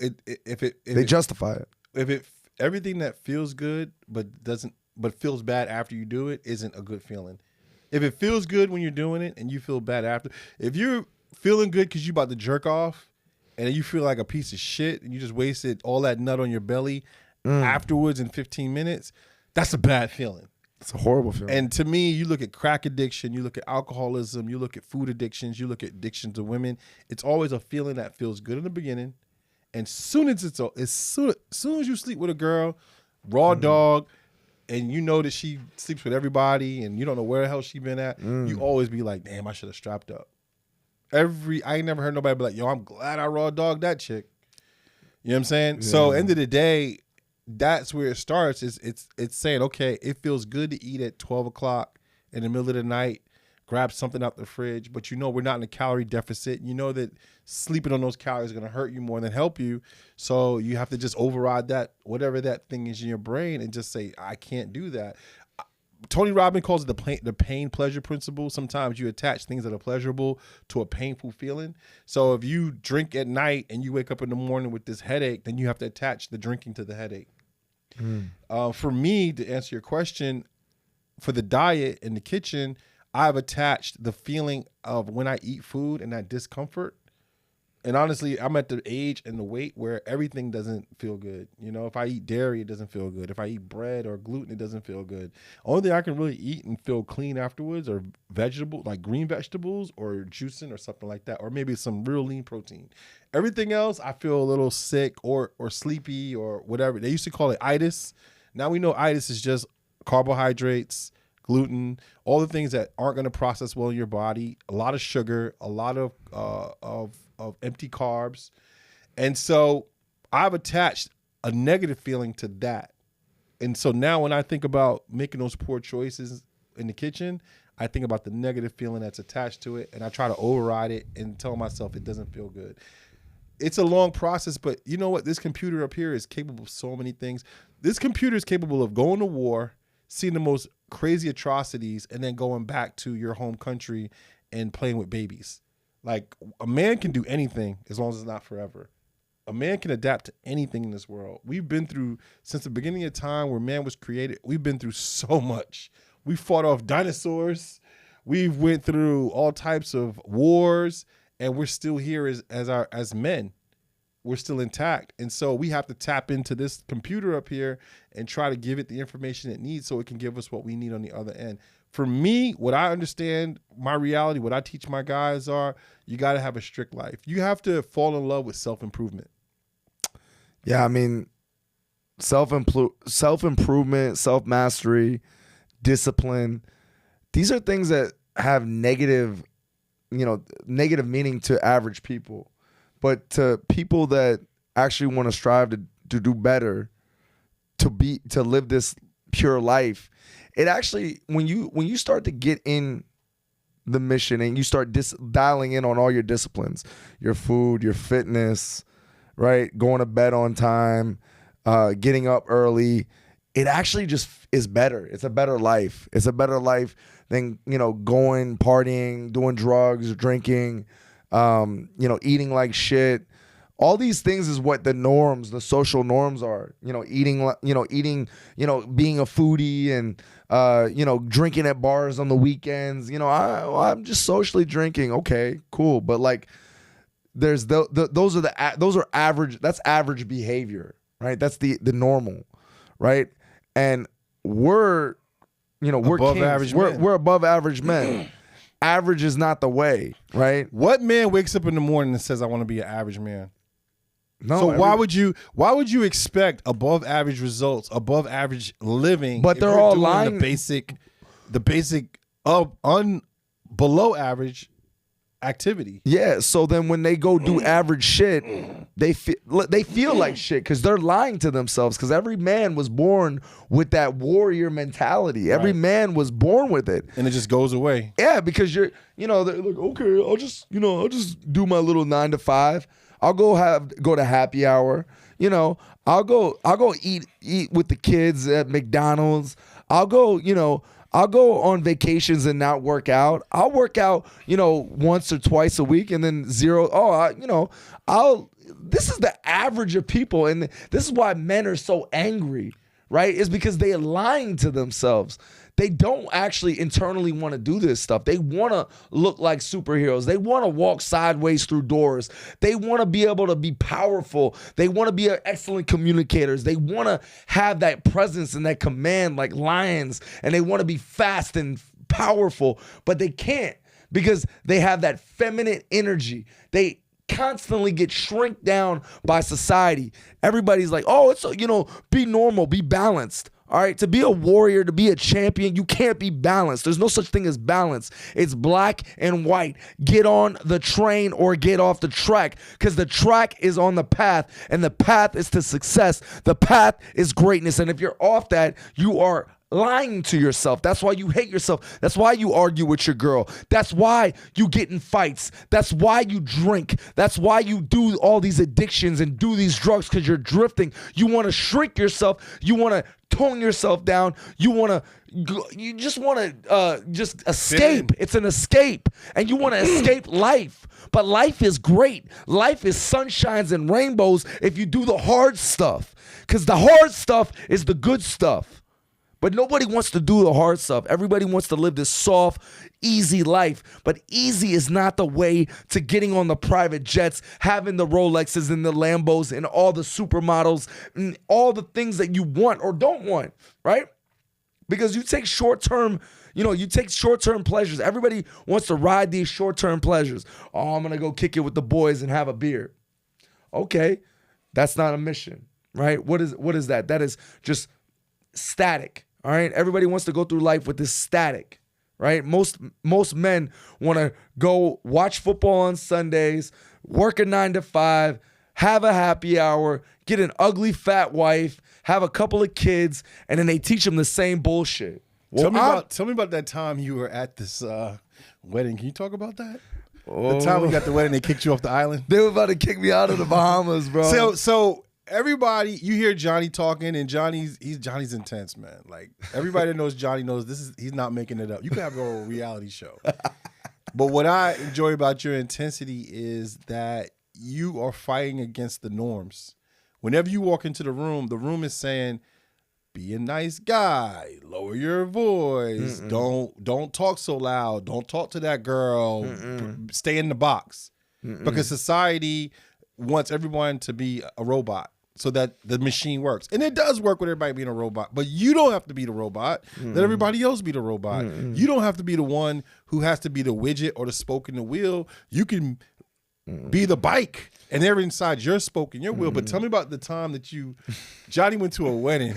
they justify it. If everything that feels good but feels bad after you do it isn't a good feeling. If it feels good when you're doing it and you feel bad after, if you're feeling good because you about to jerk off, and you feel like a piece of shit and you just wasted all that nut on your belly afterwards in 15 minutes, that's a bad feeling. It's a horrible feeling. And to me, you look at crack addiction, you look at alcoholism, you look at food addictions, you look at addiction to women. It's always a feeling that feels good in the beginning. And as soon as you sleep with a girl, raw dog, and you know that she sleeps with everybody and you don't know where the hell she been at, you always be like, damn, I should have strapped up. I ain't never heard nobody be like, yo, I'm glad I raw dogged that chick. You know what I'm saying? Yeah. So end of the day, that's where it starts. It's saying, okay, it feels good to eat at 12 o'clock in the middle of the night, grab something out the fridge, but you know we're not in a calorie deficit. You know that sleeping on those calories is going to hurt you more than help you. So you have to just override that, whatever that thing is in your brain, and just say, I can't do that. Tony Robbins calls it the pain-pleasure principle. Sometimes you attach things that are pleasurable to a painful feeling. So if you drink at night and you wake up in the morning with this headache, then you have to attach the drinking to the headache. For me, to answer your question, for the diet in the kitchen, I've attached the feeling of when I eat food and that discomfort And honestly, I'm at the age and the weight where everything doesn't feel good. You know, if I eat dairy, it doesn't feel good. If I eat bread or gluten, it doesn't feel good. Only thing I can really eat and feel clean afterwards are vegetables, like green vegetables or juicing or something like that, or maybe some real lean protein. Everything else, I feel a little sick or sleepy or whatever. They used to call it itis. Now we know itis is just carbohydrates, gluten, all the things that aren't going to process well in your body, a lot of sugar, a lot of empty carbs. And so I've attached a negative feeling to that. And so now when I think about making those poor choices in the kitchen, I think about the negative feeling that's attached to it, and I try to override it and tell myself it doesn't feel good. It's a long process, but you know what? This computer up here is capable of so many things. This computer is capable of going to war, seeing the most crazy atrocities, and then going back to your home country and playing with babies. Like, a man can do anything as long as it's not forever. A man can adapt to anything in this world. We've been through, since the beginning of time where man was created, we've been through so much. We fought off dinosaurs. We've went through all types of wars, and we're still here as men. We're still intact. And so we have to tap into this computer up here and try to give it the information it needs so it can give us what we need on the other end. For me, what I understand, my reality, what I teach my guys are, you got to have a strict life. You have to fall in love with self-improvement. Yeah, I mean, self-improvement, self-mastery, discipline. These are things that have negative meaning to average people. But to people that actually want to strive to do better, to live this pure life, it actually, when you start to get in the mission and you start dialing in on all your disciplines, your food, your fitness, right, going to bed on time, getting up early, it actually just is better. It's a better life. It's a better life than, going, partying, doing drugs, drinking, eating like shit. All these things is what the norms, the social norms are. Eating, being a foodie and, drinking at bars on the weekends. I'm just socially drinking. Okay, cool. But like, those are average. That's average behavior, right? That's the normal, right? And we're above kings. Average men. We're above average men. Average is not the way, right? What man wakes up in the morning and says, I want to be an average man? No. So why would you expect above average results, above average living? But they're all lying. The basic below average activity. Yeah. So then when they go do average shit, they feel like shit because they're lying to themselves. Because every man was born with that warrior mentality. Every man was born with it, and it just goes away. Yeah, because they're like, okay, I'll just do my little 9 to 5. I'll go to happy hour. I'll go eat with the kids at McDonald's. I'll go on vacations and not work out. I'll work out, once or twice a week and then zero. This is the average of people. And this is why men are so angry, right? Is because they are lying to themselves. They don't actually internally want to do this stuff. They want to look like superheroes. They want to walk sideways through doors. They want to be able to be powerful. They want to be excellent communicators. They want to have that presence and that command like lions, and they want to be fast and powerful, but they can't because they have that feminine energy. They constantly get shrink down by society. Everybody's like, oh, it's be normal, be balanced. All right, to be a warrior, to be a champion, you can't be balanced. There's no such thing as balance. It's black and white. Get on the train or get off the track, because the track is on the path, and the path is to success. The path is greatness, and if you're off that, you are lying to yourself. That's why you hate yourself. That's why you argue with your girl. That's why you get in fights. That's why you drink. That's why you do all these addictions and do these drugs, because you're drifting. You want to shrink yourself. You want to tone yourself down. You just want to just escape. It's an escape, and you want to escape life. But life is great. Life is sunshines and rainbows if you do the hard stuff, because the hard stuff is the good stuff. But nobody wants to do the hard stuff. Everybody wants to live this soft, easy life. But easy is not the way to getting on the private jets, having the Rolexes and the Lambos and all the supermodels and all the things that you want or don't want, right? Because you take short-term pleasures. Everybody wants to ride these short-term pleasures. Oh, I'm going to go kick it with the boys and have a beer. Okay, that's not a mission, right? What is that? That is just static, all right? Everybody wants to go through life with this static, right? Most men want to go watch football on Sundays, work a 9 to 5, have a happy hour, get an ugly fat wife, have a couple of kids, and then they teach them the same bullshit. Well, tell me about that time you were at this wedding. Can you talk about that? The time we got the wedding, they kicked you off the island. They were about to kick me out of the Bahamas, bro. So everybody, you hear Johnny talking, and Johnny's intense, man. Like everybody that knows Johnny knows he's not making it up. You can have your own reality show. But what I enjoy about your intensity is that you are fighting against the norms. Whenever you walk into the room is saying, be a nice guy, lower your voice, don't talk so loud, don't talk to that girl, stay in the box. Because society wants everyone to be a robot so that the machine works. And it does work with everybody being a robot, but you don't have to be the robot. Let everybody else be the robot. You don't have to be the one who has to be the widget or the spoke in the wheel. You can be the bike, and they're inside your spoke and your wheel. But tell me about the time that Johnny went to a wedding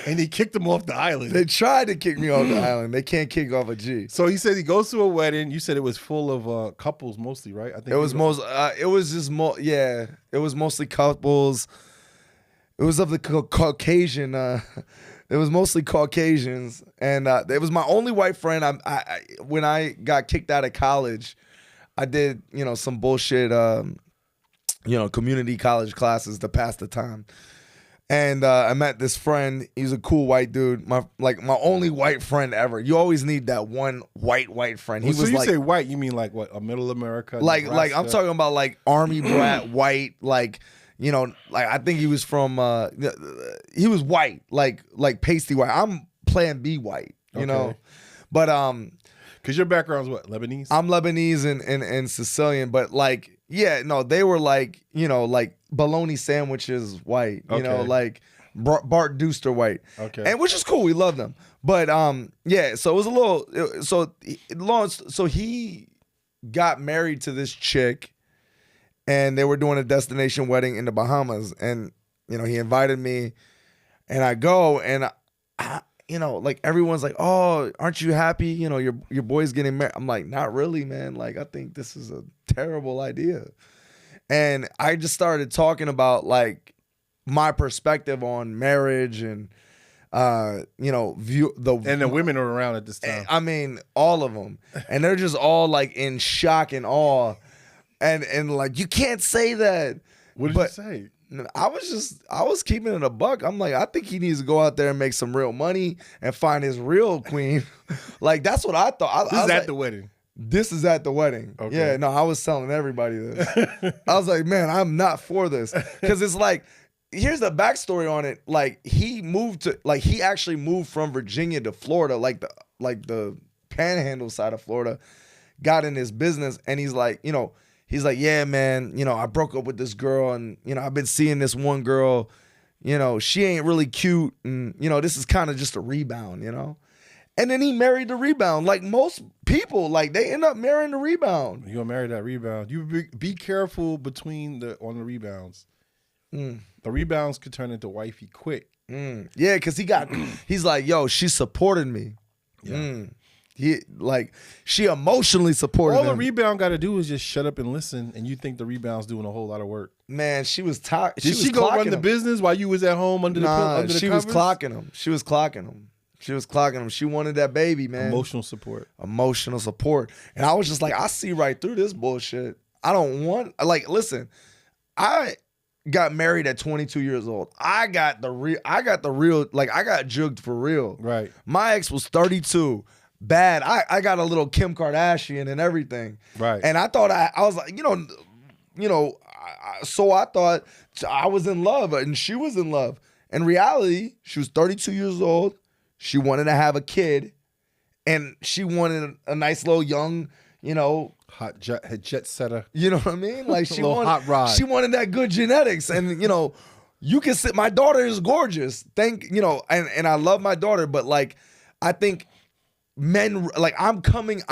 and he kicked him off the island. They tried to kick me off the island. They can't kick off a G. So he said he goes to a wedding. You said it was full of couples mostly, right? I think it was it was mostly couples. It was of the Caucasian. It was mostly Caucasians, and it was my only white friend. I when I got kicked out of college, I did, some bullshit, community college classes to pass the time. And I met this friend. He's a cool white dude. My only white friend ever. You always need that one white friend. So you say white, you mean like what? A middle America? Like I'm talking about like army brat white, like I think he was from he was white, like pasty white. I'm Plan B white, you know. But because your background's what? Lebanese? I'm Lebanese and Sicilian, but they were like, like bologna sandwiches white, like Bart Dooster white. Okay. And which is cool. We love them. But so it was a little, so he got married to this chick and they were doing a destination wedding in the Bahamas. And, he invited me and I go and like everyone's like, oh, aren't you happy? Your boy's getting married. I'm like, not really, man. Like, I think this is a terrible idea. And I just started talking about like my perspective on marriage and, view the and the women are around at this time. I mean, all of them, and they're just all like in shock and awe, and like you can't say that. What did you say? I was keeping it a buck. I'm like, I think he needs to go out there and make some real money and find his real queen. Like, that's what I thought. This is at the wedding. This is at the wedding. Okay. Yeah, no, I was telling everybody this. I was like, man, I'm not for this. Because it's like, here's the backstory on it. Like, he actually moved from Virginia to Florida, like the panhandle side of Florida, got in his business, and he's like, he's like, yeah, man, I broke up with this girl and, I've been seeing this one girl, she ain't really cute. And, this is kind of just a rebound, And then he married the rebound. Like most people, like they end up marrying the rebound. You're going to marry that rebound. You be careful on the rebounds. The rebounds could turn into wifey quick. Yeah, because he's like, yo, she supported me. Yeah. She emotionally supported him. All the rebound got to do is just shut up and listen, and you think the rebound's doing a whole lot of work. Man, she was tired. Did she go run the business while you was at home under the covers? She was clocking him. She was clocking him. She wanted that baby, man. Emotional support. And I was just like, I see right through this bullshit. I don't want, listen, I got married at 22 years old. I got jugged for real. Right. My ex was 32. Bad. I got a little Kim Kardashian and everything. Right. And I thought I was like, so I thought I was in love and she was in love. In reality, she was 32 years old. She wanted to have a kid, and she wanted a nice little young, hot jet setter. You know what I mean? Like she wanted hot rod. She wanted that good genetics, and you can sit. My daughter is gorgeous. And I love my daughter, but like, I think men, like I'm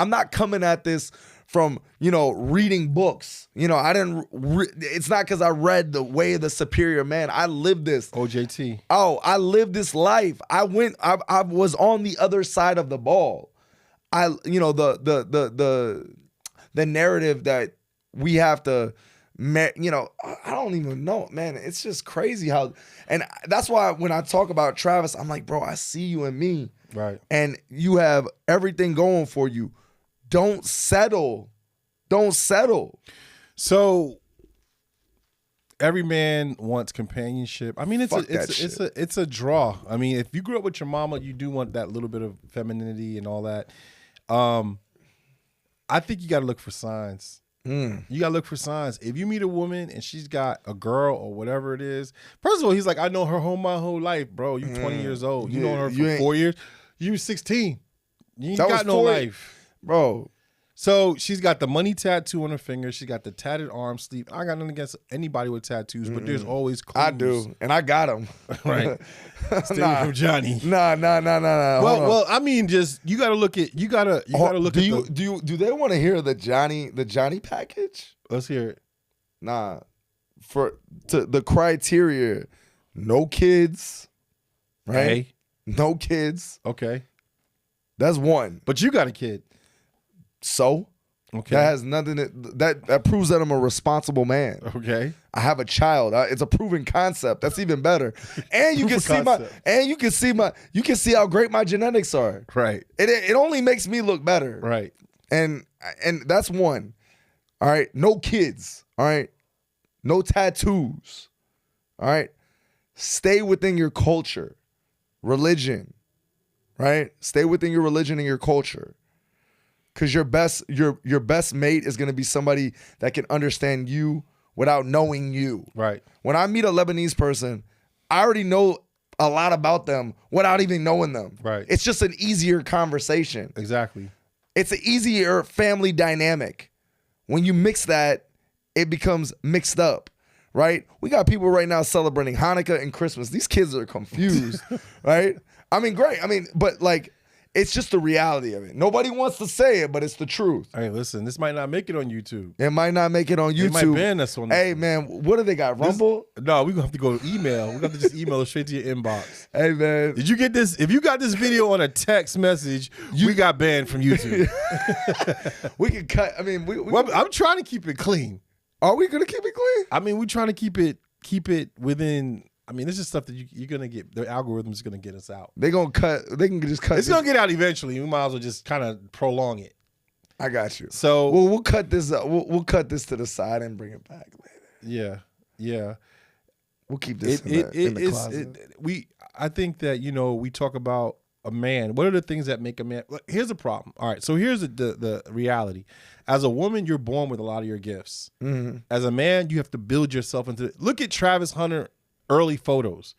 not coming at this from, reading books. It's not because I read The Way of the Superior Man. I lived this. OJT. Oh, I lived this life. I was on the other side of the ball. The narrative that we have to, I don't even know, man. It's just crazy how, and that's why when I talk about Travis, I'm like, bro, I see you and me. Right. And you have everything going for you. Don't settle. Don't settle. So every man wants companionship. I mean, it's a draw. I mean, if you grew up with your mama, you do want that little bit of femininity and all that. I think you got to look for signs. You got to look for signs. If you meet a woman and she's got a girl or whatever it is, first of all, he's like, I know her my whole life, bro. You 20 years old. You know her for 4 years. You 16. You ain't got no life. Bro. So she's got the money tattoo on her finger. She got the tatted arm sleeve. I got nothing against anybody with tattoos, but there's always clues. I do, and I got them. Right. Stay from Johnny. Nah. Well, I mean, just you got to look at you got to look at. Do they want to hear the Johnny package? Let's hear it. Nah, to the criteria, no kids, right? Hey. No kids. Okay. That's one. But you got a kid. So, okay, that has nothing that proves that I'm a responsible man. Okay, I have a child. It's a proven concept. That's even better. And you can see how great my genetics are. Right. It only makes me look better. Right. And that's one. All right. No kids. All right. No tattoos. All right. Stay within your culture, religion. Right. Stay within your religion and your culture. Because your best mate is going to be somebody that can understand you without knowing you. Right. When I meet a Lebanese person, I already know a lot about them without even knowing them. Right. It's just an easier conversation. Exactly. It's an easier family dynamic. When you mix that, it becomes mixed up. Right? We got people right now celebrating Hanukkah and Christmas. These kids are confused. Right? I mean, great. I mean, but like, it's just the reality of it. Nobody wants to say it, but it's the truth. Hey, listen, this might not make it on YouTube. It might not make it on YouTube. They might ban us on this. Hey, man, what do they got? Rumble? No, we're going to have to go to email. We're going to have to just email it straight to your inbox. Hey, man. Did you get this? If you got this video on a text message, we got banned from YouTube. We can cut. I mean, I'm trying to keep it clean. Are we going to keep it clean? I mean, we're trying to keep it within... I mean, this is stuff that you're going to get, the algorithm's going to get us out. They can just cut. It's going to get out eventually. We might as well just kind of prolong it. I got you. So we'll cut this up. We'll cut this to the side and bring it back later. Yeah. We'll keep this in the closet. I think that, we talk about a man. What are the things that make a man? Here's the problem. All right, so here's the reality. As a woman, you're born with a lot of your gifts. Mm-hmm. As a man, you have to build yourself into it. Look at Travis Hunter. Early photos.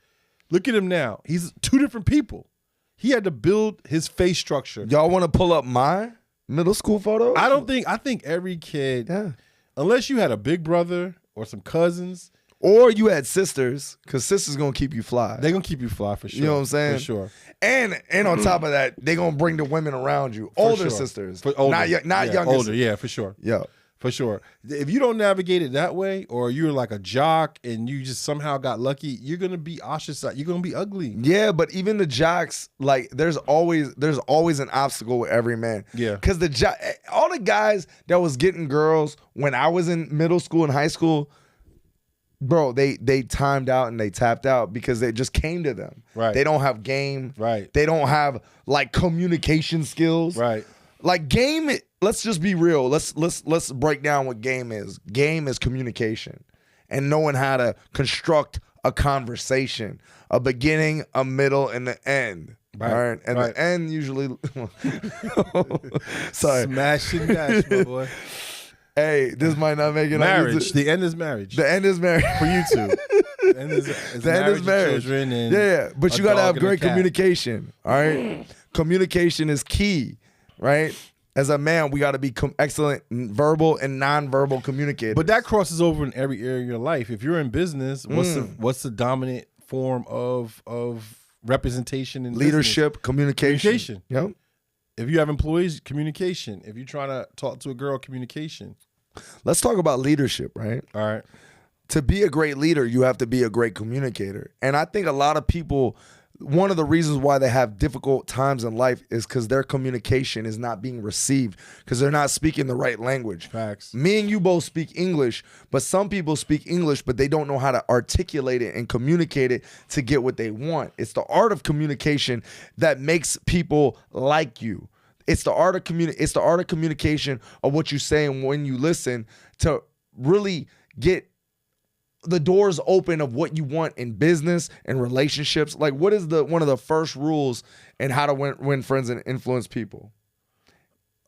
Look at him now. He's two different people. He had to build his face structure. Y'all want to pull up my middle school photos? I think every kid, unless you had a big brother or some cousins. Or you had sisters, because sisters going to keep you fly. They're going to keep you fly for sure. You know what I'm saying? For sure. And on top of that, they're going to bring the women around you. Older sisters. Not younger. Older, yeah, for sure. Yeah. For sure. If you don't navigate it that way, or you're like a jock and you just somehow got lucky, you're gonna be ostracized. You're gonna be ugly. Yeah, but even the jocks, like there's always an obstacle with every man. Yeah. Because all the guys that was getting girls when I was in middle school and high school, bro, they timed out and they tapped out because they just came to them. Right. They don't have game. Right. They don't have like communication skills. Right. Like game, let's just be real. Let's break down what game is. Game is communication and knowing how to construct a conversation, a beginning, a middle, and the end. Right. All right. And the end usually sorry. Smash and dash, my boy. Hey, this might not make it marriage. The end is marriage. The end is marriage. For you two. And it's marriage, children, and yeah. But you got to have great communication. All right, communication is key, right? As a man, we got to be excellent verbal and nonverbal communicators. But that crosses over in every area of your life. If you're in business, what's the dominant form of representation in leadership? Business? Communication. Yep. If you have employees, communication. If you're trying to talk to a girl, communication. Let's talk about leadership, right? All right. To be a great leader, you have to be a great communicator. And I think a lot of people, one of the reasons why they have difficult times in life is because their communication is not being received because they're not speaking the right language. Facts. Me and you both speak English, but some people speak English, but they don't know how to articulate it and communicate it to get what they want. It's the art of communication that makes people like you. It's the art of communication of what you say and when you listen to really get the doors open of what you want in business and relationships. Like, what is one of the first rules in how to win friends and influence people?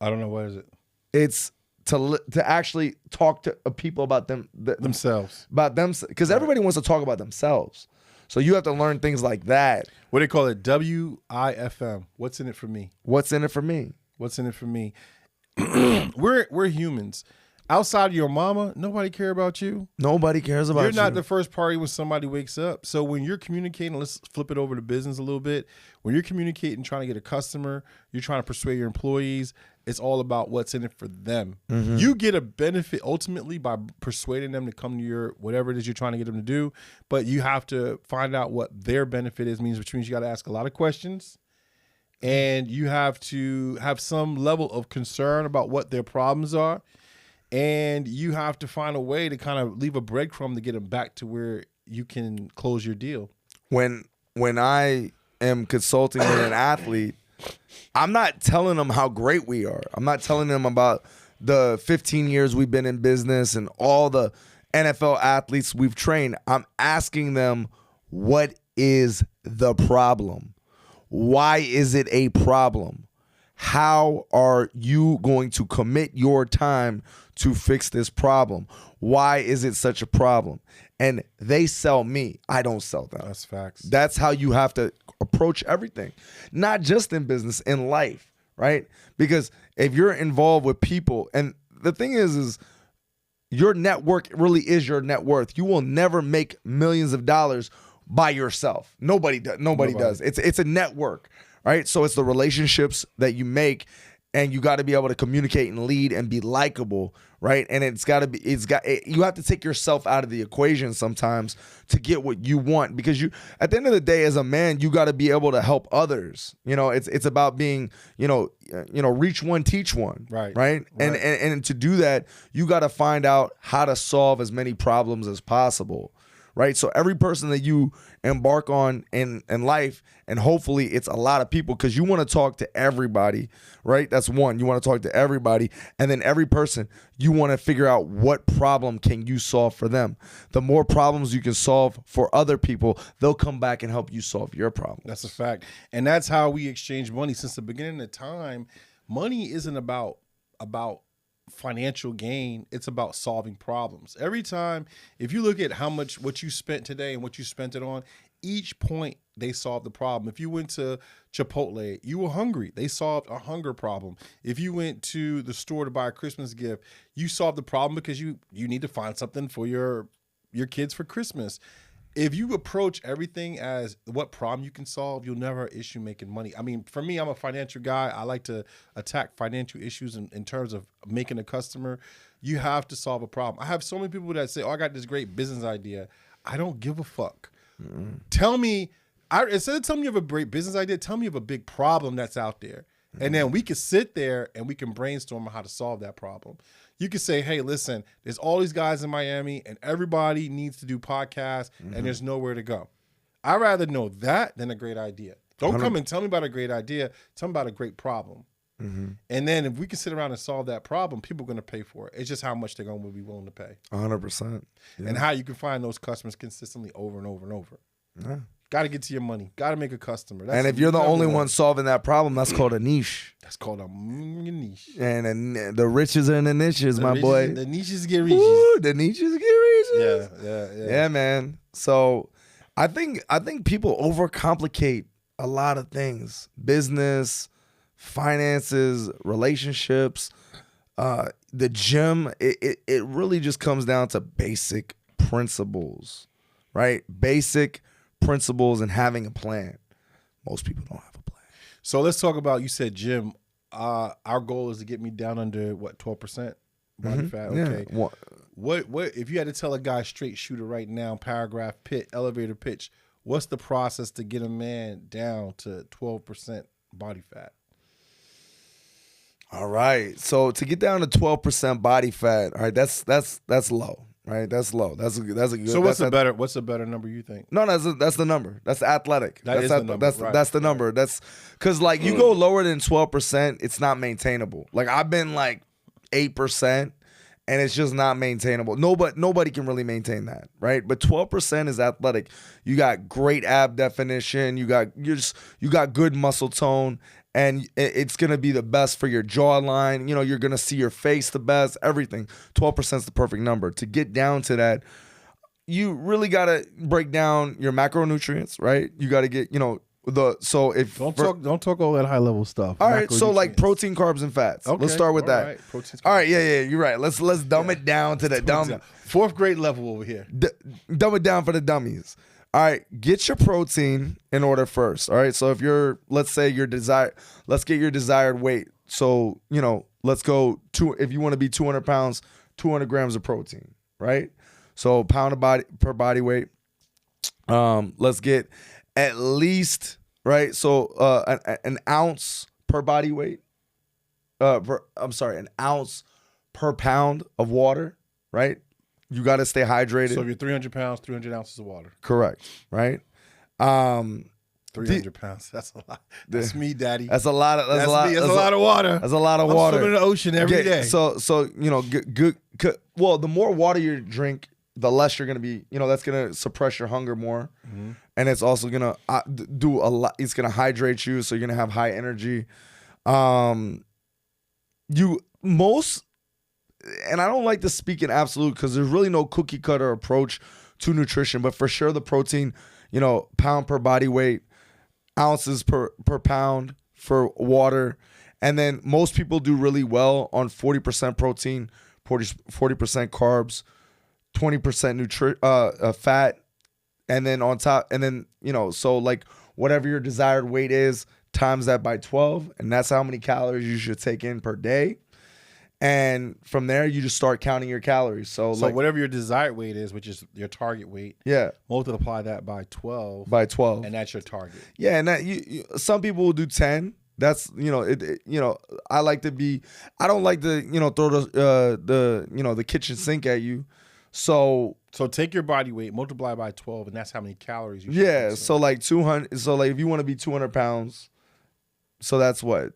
I don't know. What is it? It's to actually talk to people about themselves. About them, because everybody wants to talk about themselves. So you have to learn things like that. What do they call it? WIFM. What's in it for me? What's in it for me? What's in it for me? We're humans. Outside of your mama, nobody care about you. Nobody cares about you. You're not the first party when somebody wakes up. So when you're communicating, let's flip it over to business a little bit. When you're communicating, trying to get a customer, you're trying to persuade your employees, it's all about what's in it for them. Mm-hmm. You get a benefit ultimately by persuading them to come to your whatever it is you're trying to get them to do, but you have to find out what their benefit is, which means you got to ask a lot of questions. And you have to have some level of concern about what their problems are. And you have to find a way to kind of leave a breadcrumb to get them back to where you can close your deal. When I am consulting with an athlete, I'm not telling them how great we are. I'm not telling them about the 15 years we've been in business and all the NFL athletes we've trained. I'm asking them, what is the problem? Why is it a problem? How are you going to commit your time to fix this problem? Why is it such a problem? And they sell me. I don't sell them. That's facts. That's how you have to approach everything, not just in business, in life, right? Because if you're involved with people, and the thing is your network really is your net worth. You will never make millions of dollars by yourself. Nobody does. It's a network. Right? So it's the relationships that you make, and you got to be able to communicate and lead and be likable, right? And you have to take yourself out of the equation sometimes to get what you want, because at the end of the day, as a man, you got to be able to help others. It's about being, reach one, teach one, right? And to do that, you got to find out how to solve as many problems as possible. Right? So every person that you embark on in life, and hopefully it's a lot of people, because you want to talk to everybody, right? That's one. You want to talk to everybody. And then every person, you want to figure out what problem can you solve for them. The more problems you can solve for other people, they'll come back and help you solve your problem. That's a fact. And that's how we exchange money since the beginning of time. Money isn't about financial gain. It's about solving problems. Every time, if you look at what you spent today and what you spent it on, each point they solved the problem. If you went to Chipotle, you were hungry. They solved a hunger problem. If you went to the store to buy a Christmas gift, you solved the problem because you need to find something for your kids for Christmas. If you approach everything as what problem you can solve, you'll never have an issue making money. I mean, for me, I'm a financial guy. I like to attack financial issues in terms of making a customer. You have to solve a problem. I have so many people that say, I got this great business idea. I don't give a fuck. Mm-hmm. Tell me, instead of telling me you have a great business idea, tell me you have a big problem that's out there. Mm-hmm. And then we can sit there and we can brainstorm on how to solve that problem. You could say, hey, listen, there's all these guys in Miami and everybody needs to do podcasts and there's nowhere to go. I'd rather know that than a great idea. Don't come and tell me about a great idea. Tell me about a great problem. Mm-hmm. And then if we can sit around and solve that problem, people are going to pay for it. It's just how much they're going to be willing to pay. 100%. Yeah. And how you can find those customers consistently over and over and over. Yeah. Got to get to your money. Got to make a customer. And if you're the only one solving that problem, that's called a niche. That's called a niche. And the riches are in the niches, boy. The niches get riches. Ooh, the niches get Yeah, man. So I think people overcomplicate a lot of things. Business, finances, relationships, the gym. It really just comes down to basic principles, right? Basic principles and having a plan. Most people don't have a plan. So let's talk about, you said gym. Our goal is to get me down under what, 12% body fat. Okay. Yeah. What if you had to tell a guy straight shooter right now, paragraph elevator pitch, what's the process to get a man down to 12% body fat? All right. So to get down to 12% body fat, all right, that's low. Right, that's low. That's a good. So what's a better number you think? No, that's the number. That's athletic. That's the number. That's the number. That's because like you go lower than 12%, it's not maintainable. Like I've been like 8%, and it's just not maintainable. Nobody can really maintain that, right? But 12% is athletic. You got great ab definition. You got good muscle tone. And it's going to be the best for your jawline. You know, you're going to see your face the best, everything. 12% is the perfect number. To get down to that, you really got to break down your macronutrients, right? You got to get, don't talk all that high level stuff. All right, so like protein, carbs, and fats. Okay, let's start with that. Right. Protein, all right, yeah, you're right. Let's dumb it down to the dumb. Fourth grade level over here. Dumb it down for the dummies. All right, get your protein in order first. All right, so if let's get your desired weight. So, let's go if you want to be 200 pounds, 200 grams of protein, right? So pound per body weight. Let's get at least, right? So an ounce per body weight. An ounce per pound of water, right? You got to stay hydrated. So if you're 300 pounds, 300 ounces of water. Correct, right? 300 pounds. That's a lot. That's me, Daddy. That's a lot of. That's a lot of water. That's a lot of water. I'm swimming in the ocean every day. So good. Well, the more water you drink, the less you're gonna be. That's gonna suppress your hunger more, and it's also gonna do a lot. It's gonna hydrate you, so you're gonna have high energy. And I don't like to speak in absolute because there's really no cookie cutter approach to nutrition, but for sure the protein, pound per body weight, ounces per pound for water. And then most people do really well on 40% protein, 40% carbs, 20% fat. And then on top, so like whatever your desired weight is, times that by 12. And that's how many calories you should take in per day. And from there, you just start counting your calories. So whatever your desired weight is, which is your target weight, multiply that by 12. And that's your target. Yeah, and that some people will do 10. That's I like to be. I don't like to throw the kitchen sink at you. So take your body weight, multiply by 12, and that's how many calories you should consume. So like 200. So like if you want to be 200 pounds, so that's what.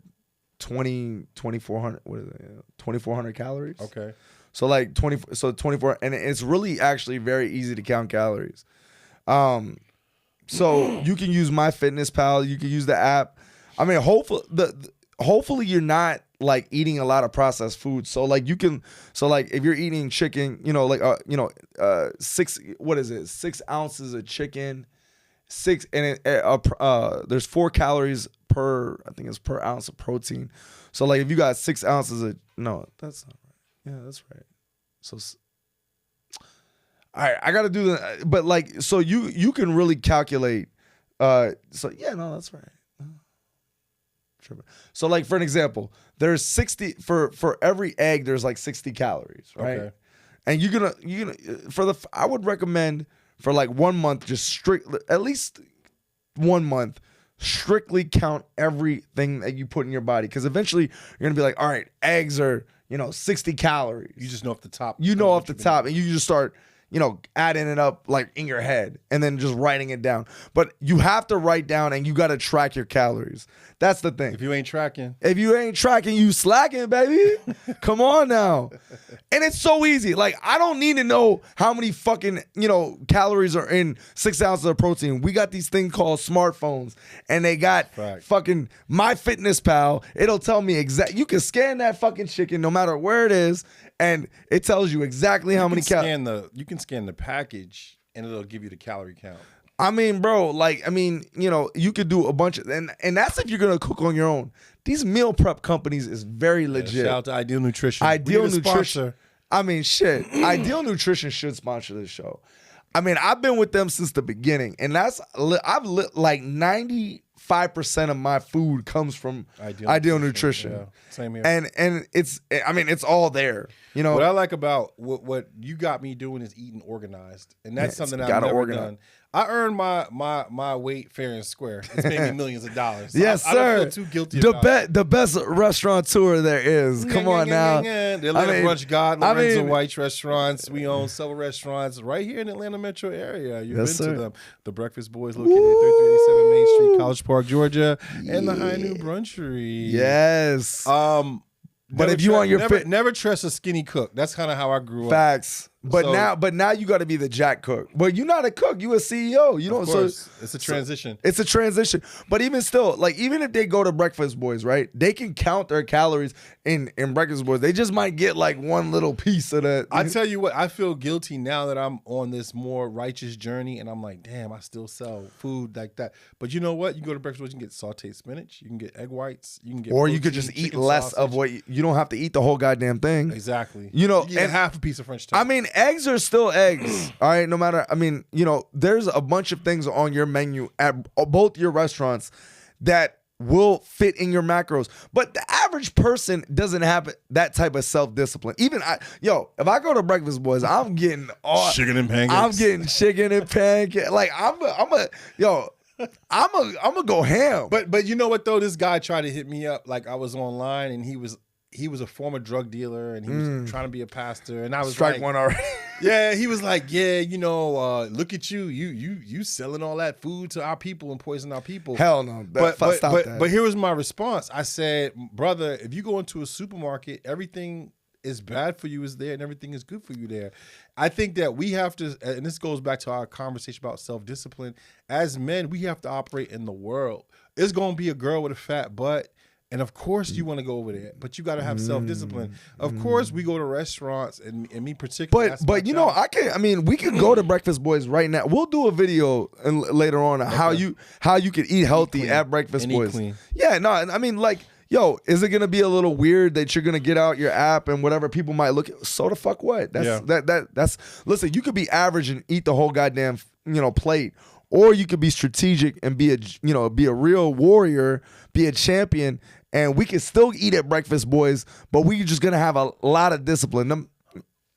2,400. What is it? 2,400 calories. Okay. So like 24, and it's really actually very easy to count calories. So you can use MyFitnessPal. You can use the app. I mean, hopefully you're not like eating a lot of processed food. So like if you're eating chicken, 6 ounces of chicken, there's 4 calories per ounce of protein. So like if you got 6 ounces of, no, that's not right. Yeah, that's right. So all right, I got to do that. But like, so you can really calculate. That's right. So like for an example, there's 60 for every egg. There's like 60 calories, right? Okay. And you're gonna I would recommend for like 1 month, at least 1 month, strictly count everything that you put in your body, because eventually you're gonna be like, all right, eggs are 60 calories. You just know off the top. And you just start adding it up like in your head and then just writing it down. But you have to write down and you got to track your calories. That's the thing. If you ain't tracking, you slacking, baby. Come on now. And it's so easy. Like, I don't need to know how many fucking, calories are in 6 ounces of protein. We got these things called smartphones, and they got fucking MyFitnessPal. It'll tell me exactly. You can scan that fucking chicken no matter where it is, and it tells you exactly how many calories. You can scan the package and it'll give you the calorie count. I mean, bro, like, I mean, you know, you could do a bunch of, and that's if you're going to cook on your own. These meal prep companies is very legit. Shout out to Ideal Nutrition. Ideal Nutrition. I mean, shit. Ideal Nutrition should sponsor this show. I mean, I've been with them since the beginning, and like 95% of my food comes from Ideal Nutrition. Yeah, same here. And it's all there. You know what I like about what you got me doing is eating organized, and that's something I've never done. I earned my weight fair and square. It's made me millions of dollars. So yes, I sir. don't feel too guilty about it. The best restaurateur there is. Come on now. The Atlanta Brunch God, Lorenzo White's restaurants. We own several restaurants right here in the Atlanta metro area. You've been to them. The Breakfast Boys located at 3387 Main Street, College Park, Georgia, and the High New Brunchery. Yes. But Never if you want your never trust a skinny cook. That's kind of how I grew up. Facts. But now you got to be the jack cook. But you're not a cook. You a CEO. You know. So it's a transition. It's a transition. But even still, like even if they go to Breakfast Boys, right? They can count their calories in Breakfast Boys. They just might get like one little piece of that. I tell you what, I feel guilty now that I'm on this more righteous journey, and I'm like, damn, I still sell food like that. But you know what? You can go to Breakfast Boys, you can get sauteed spinach, you can get egg whites, you can get or you could just eat less sausage. Of what you don't have to eat the whole goddamn thing. Exactly. You know, you and half a piece of French toast. I mean, eggs are still eggs. All right, no matter. I mean, you know, there's a bunch of things on your menu at both your restaurants that will fit in your macros, but the average person doesn't have that type of self-discipline. Even if I go to Breakfast Boys, I'm getting chicken and pancakes. I'm getting chicken and pancakes. Like I'm gonna go ham. But you know what though? This guy tried to hit me up. Like I was online and he was a former drug dealer and he was trying to be a pastor, and I was strike like, one already. Yeah, he was like, yeah, you know, look at you selling all that food to our people and poisoning our people. Hell no. But here was my response. I said, brother, if you go into a supermarket, everything is bad for you is there and everything is good for you there. I think that we have to, and this goes back to our conversation about self-discipline. As men, we have to operate in the world. It's going to be a girl with a fat butt. And of course you want to go over there, but you got to have self-discipline. Of course we go to restaurants, and me particularly. But you know, we could go to Breakfast Boys right now. We'll do a video later on how you could eat healthy at Breakfast Boys. Yeah, no, I mean like, yo, is it gonna be a little weird that you're gonna get out your app and whatever people might look at? So the fuck what? That's listen. You could be average and eat the whole goddamn plate, or you could be strategic and be a real warrior, be a champion. And we can still eat at Breakfast Boys, but we're just gonna have a lot of discipline.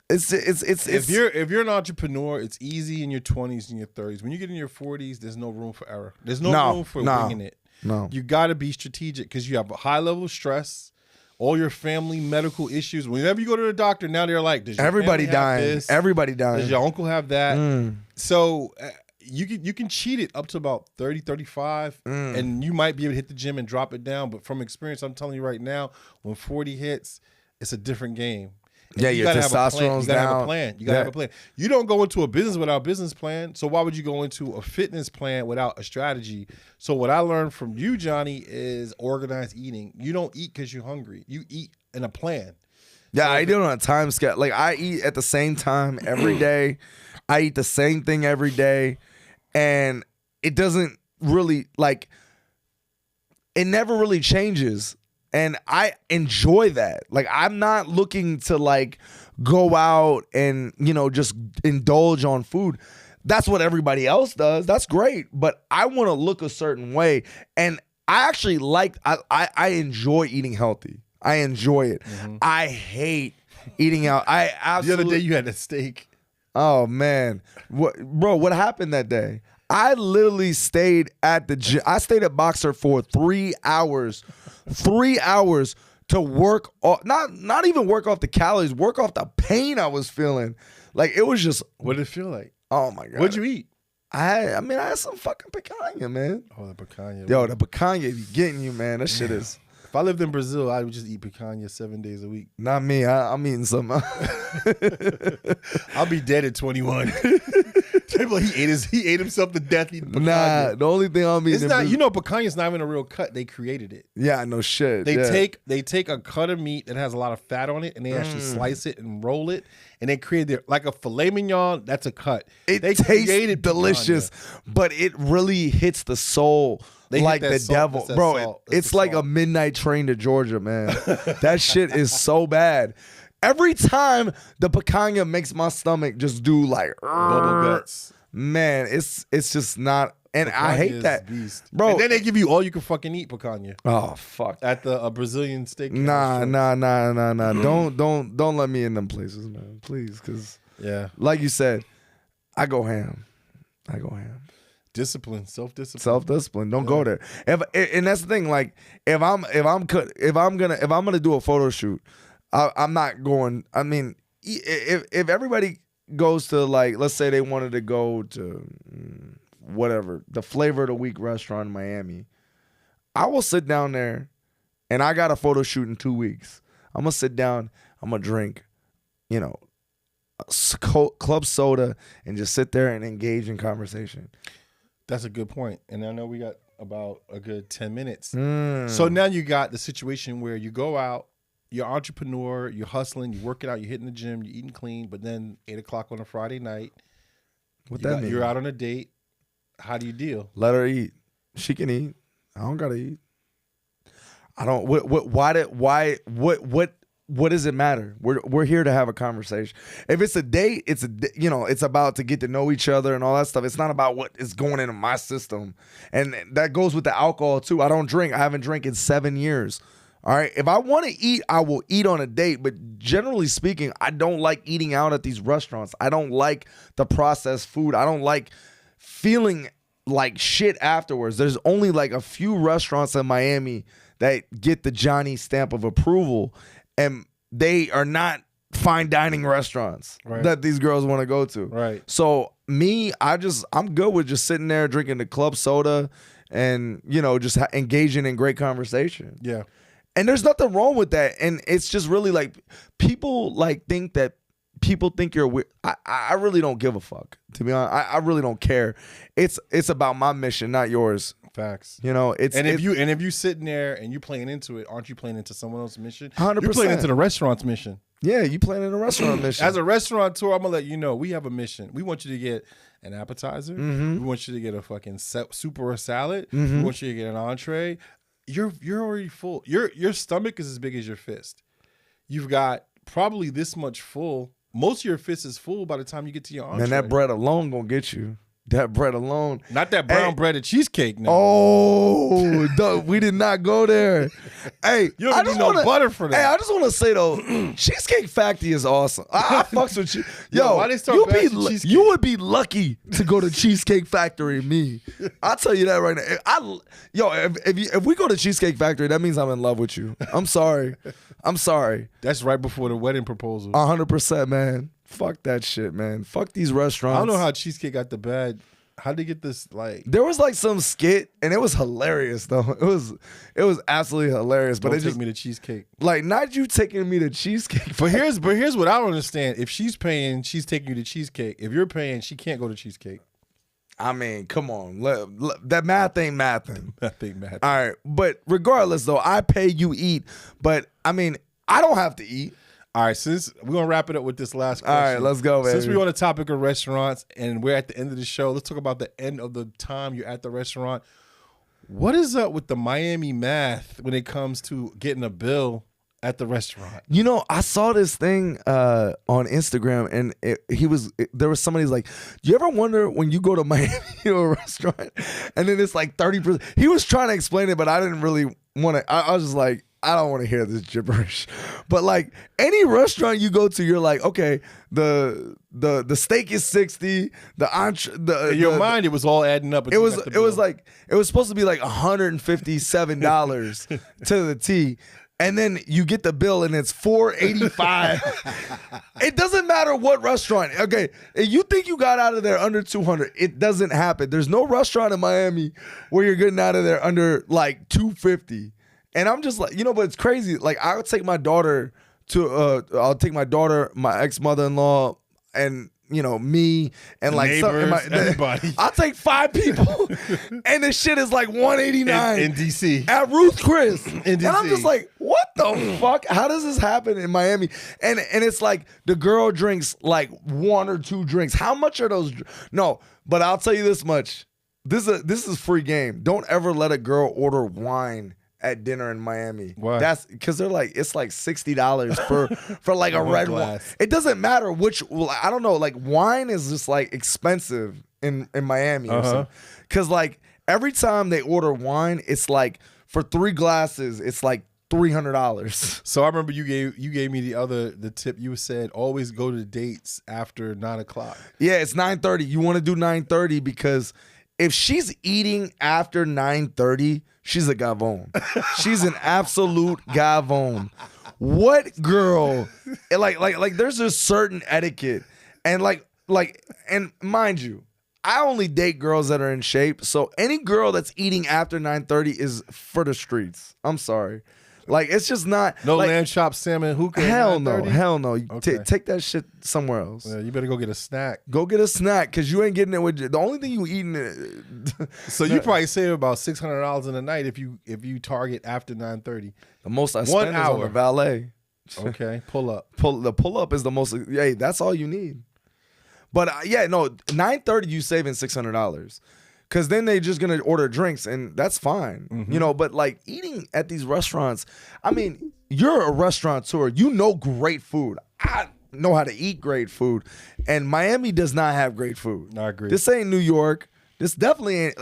If you're an entrepreneur, it's easy in your 20s and your 30s. When you get in your 40s, there's no room for error. There's no room for winging it. No, you got to be strategic because you have a high level of stress. All your family medical issues. Whenever you go to the doctor, now they're like, does your everybody family have dying? this? Everybody dying. Does your uncle have that? So. You can cheat it up to about 30, 35, and you might be able to hit the gym and drop it down. But from experience, I'm telling you right now, when 40 hits, it's a different game. And yeah, your testosterone's down. You gotta have a plan. You don't go into a business without a business plan. So why would you go into a fitness plan without a strategy? So what I learned from you, Johnny, is organized eating. You don't eat because you're hungry. You eat in a plan. Yeah, so I do it on a time scale. Like I eat at the same time every day. I eat the same thing every day. And it doesn't really it never really changes. And I enjoy that. Like I'm not looking to go out and, just indulge on food. That's what everybody else does. That's great. But I want to look a certain way. And I actually I enjoy eating healthy. I enjoy it. I hate eating out. The other day you had a steak. Oh man, what happened that day? I literally stayed at the gym. I stayed at Boxer for 3 hours. 3 hours to work off, not even work off the calories, work off the pain I was feeling. Like it was just. What did it feel like? Oh my god. What'd you eat? I had some fucking picanha, man. Oh, the picanha. Yo, the picanha be getting you, man. That shit is. If I lived in Brazil, I would just eat picanha 7 days a week. Not me. I'm eating some. I'll be dead at 21. He ate himself to death eating picanha. Nah, the only thing I'm eating. It's not. You know, picanha's not even a real cut. They created it. Yeah, no shit. They take a cut of meat that has a lot of fat on it, and they actually slice it and roll it, and they create like a filet mignon. That's a cut. They tastes delicious, but it really hits the soul. Like the devil, bro. It's like a midnight train to Georgia, man. That shit is so bad. Every time the picanha makes my stomach just do like bubble guts. Man, it's just not. And picanha I hate that, beast. Bro. And then they give you all you can fucking eat picanha. Oh fuck! At the Brazilian steak. Nah. Don't let me in them places, man. Please, because like you said, I go ham. Discipline, self-discipline. Don't go there. And that's the thing. Like, if I'm gonna do a photo shoot, I'm not going. I mean, if everybody goes to, like, let's say they wanted to go to whatever the Flavor of the Week restaurant in Miami, I will sit down there, and I got a photo shoot in 2 weeks. I'm gonna sit down. I'm gonna drink, club soda, and just sit there and engage in conversation. That's a good point. And I know we got about a good 10 minutes. So now you got the situation where you go out, you're an entrepreneur, you're hustling, you're working out, you're hitting the gym, you're eating clean, but then 8 o'clock on a Friday night, you're out on a date. How do you deal? Let her eat. She can eat. I don't gotta eat. I don't. What does it matter? We're here to have a conversation. If it's a date, it's about to get to know each other and all that stuff. It's not about what is going into my system. And that goes with the alcohol too. I don't drink. I haven't drank in 7 years. All right. If I want to eat, I will eat on a date. But generally speaking, I don't like eating out at these restaurants. I don't like the processed food. I don't like feeling like shit afterwards. There's only like a few restaurants in Miami that get the Johnny stamp of approval. And they are not fine dining restaurants that these girls want to go to. Right. So I'm good with just sitting there drinking the club soda and, just engaging in great conversation. Yeah. And there's nothing wrong with that. And it's just really like people think that people think you're weird. I really don't give a fuck, to be honest. I really don't care. It's about my mission, not yours. Facts. If you sitting there and you playing into it, aren't you playing into someone else's mission? 100%. You're playing into the restaurant's mission. Yeah, you playing in a restaurant mission. As a restaurateur, I'm gonna let you know we have a mission. We want you to get an appetizer. We want you to get a fucking soup or a salad. We want you to get an entree. You're already full. Your stomach is as big as your fist. You've got probably this much full. Most of your fist is full by the time you get to your entree. Man, that bread alone gonna get you. That bread alone. Not that brown bread and cheesecake. No. Oh, we did not go there. Hey, you don't need no butter for that. Hey, I just want to say though, Cheesecake Factory is awesome. I fucks with you. Yo, why they start cheesecake? You would be lucky to go to Cheesecake Factory. Me, I'll tell you that right now. If we go to Cheesecake Factory, that means I'm in love with you. I'm sorry. That's right before the wedding proposal. 100%, man. Fuck that shit, man. Fuck these restaurants. I don't know how Cheesecake got the bad. How'd they get this? Like, there was like some skit, and it was hilarious though. It was absolutely hilarious. But don't it take just me to cheesecake. Like, not you taking me to cheesecake. But here's what I don't understand. If she's paying, she's taking you to cheesecake. If you're paying, she can't go to cheesecake. I mean, come on. That math ain't mathin'. Math ain't mathin'. All right, but regardless though, I pay, you eat. But I mean, I don't have to eat. All right, since we're going to wrap it up with this last question. All right, let's go, baby. Since we're on the topic of restaurants and we're at the end of the show, let's talk about the end of the time you're at the restaurant. What is up with the Miami math when it comes to getting a bill at the restaurant? I saw this thing on Instagram, and there was somebody's like, do you ever wonder when you go to Miami to a restaurant and then it's like 30%? He was trying to explain it, but I didn't really want to. I was just like, I don't want to hear this gibberish. But like any restaurant you go to, you're like, okay, the steak is 60, the entree. In your mind, it was all adding up. It was supposed to be like $157 to the T. And then you get the bill and it's $485. It doesn't matter what restaurant. Okay, if you think you got out of there under $200, it doesn't happen. There's no restaurant in Miami where you're getting out of there under like $250. And I'm just like, but it's crazy. Like, I'll take my daughter, my ex-mother-in-law, and me and like neighbors, everybody. I'll take 5 people, and this shit is like $189 in DC at Ruth Chris, in DC. and I'm just like, what the fuck? How does this happen in Miami? And it's like the girl drinks like 1 or 2 drinks. How much are those? No, but I'll tell you this much. This is free game. Don't ever let a girl order wine at dinner in Miami. Why? That's because they're like, it's like $60 for like a red wine. It doesn't matter which. Well, I don't know. Like wine is just like expensive in Miami. Because like every time they order wine, it's like for 3 glasses, it's like $300. So I remember you gave me the tip. You said always go to dates after 9 o'clock. Yeah, it's 9:30. You want to do 9:30 because if she's eating after 9:30, she's a gavone. She's an absolute gavone. What girl? Like there's a certain etiquette. And and mind you, I only date girls that are in shape. So any girl that's eating after 9:30 is for the streets. I'm sorry. Like it's just not no like, lamb chop salmon hookah. Hell no. Okay. Take that shit somewhere else. Yeah, you better go get a snack. Go get a snack because you ain't getting it with the only thing you eating. So you probably save about $600 in a night if you target after 9:30. The most I spend is on the valet. Okay, pull up. The pull up is the most. Hey, that's all you need. But 9:30 you saving $600. Because then they just going to order drinks, and that's fine. But like eating at these restaurants, I mean, you're a restaurateur. You know great food. I know how to eat great food. And Miami does not have great food. I agree. This ain't New York. This definitely ain't.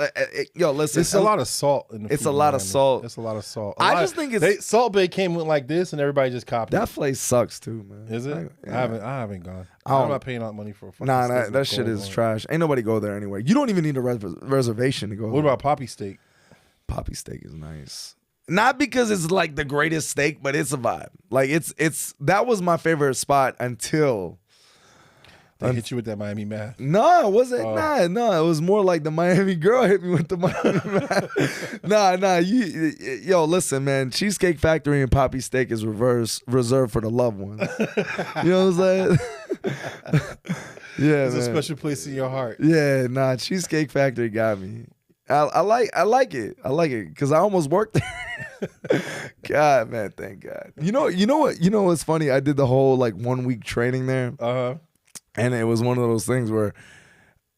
Listen. It's a lot of salt in the food. It's a lot of salt. It's a lot of salt. I just think it's. Salt Bay came with like this, and everybody just copied That place sucks too, man. Is it? Yeah. I haven't gone. I'm not paying out money for a fucking Nah, that shit is trash. Ain't nobody go there anyway. You don't even need a reservation to go. What about Poppy Steak? Poppy Steak is nice. Not because it's like the greatest steak, but it's a vibe. Like it's that was my favorite spot until they hit you with that Miami math. No, it wasn't. No, it was more like the Miami girl hit me with the Miami math. Nah. Listen, man. Cheesecake Factory and Poppy Steak is reserved for the loved ones. You know what I'm saying? Yeah, it's a special place in your heart. Yeah, nah. Cheesecake Factory got me. I like it. I like it because I almost worked there. God, man, thank God. You know what's funny? I did the whole like 1 week training there. And it was one of those things where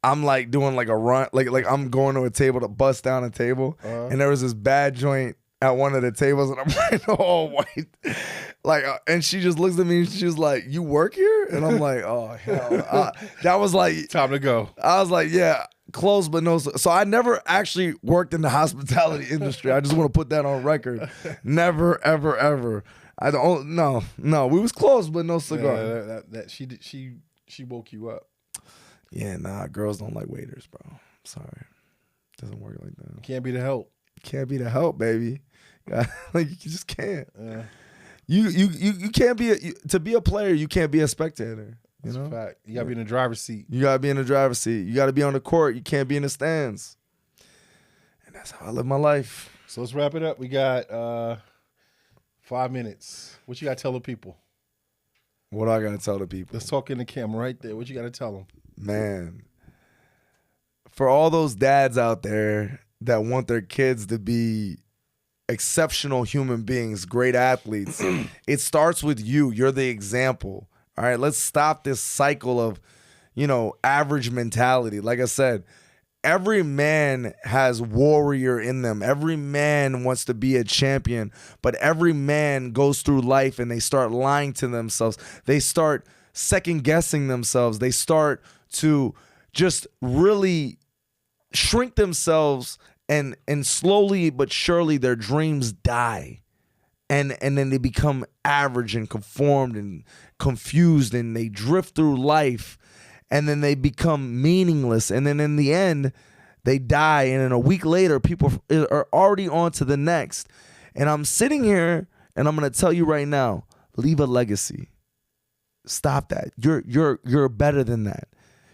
I'm like doing like a run, like I'm going to a table to bust down a table, and there was this bad joint at one of the tables, and I'm like all white, and she just looks at me and she's like, "You work here?" And I'm like, "Oh hell!" That was like time to go. I was like, "Yeah, close but no." So I never actually worked in the hospitality industry. I just want to put that on record. Never, ever, ever. I don't. No. We was close but no cigar. Yeah, she woke you up. Yeah, nah, girls don't like waiters, bro. Sorry. Doesn't work like that. Can't be the help. Can't be the help, baby. Like you just can't. Yeah. You can't be to be a player, you can't be a spectator. That's a fact. You gotta be in the driver's seat. You gotta be in the driver's seat. You gotta be on the court. You can't be in the stands. And that's how I live my life. So let's wrap it up. We got 5 minutes. What you gotta tell the people? What I gotta tell the people? Let's talk in the camera right there. What you gotta tell them? Man, for all those dads out there that want their kids to be exceptional human beings, great athletes, it starts with you. You're the example. All right, let's stop this cycle of, average mentality. Like I said, every man has warrior in them. Every man wants to be a champion, but every man goes through life and they start lying to themselves. They start second guessing themselves. They start to just really shrink themselves, and slowly but surely their dreams die. And then they become average and conformed and confused, and they drift through life, and then they become meaningless. And then in the end, they die. And then a week later, people are already on to the next. And I'm sitting here and I'm going to tell you right now, leave a legacy. Stop that. You're better than that.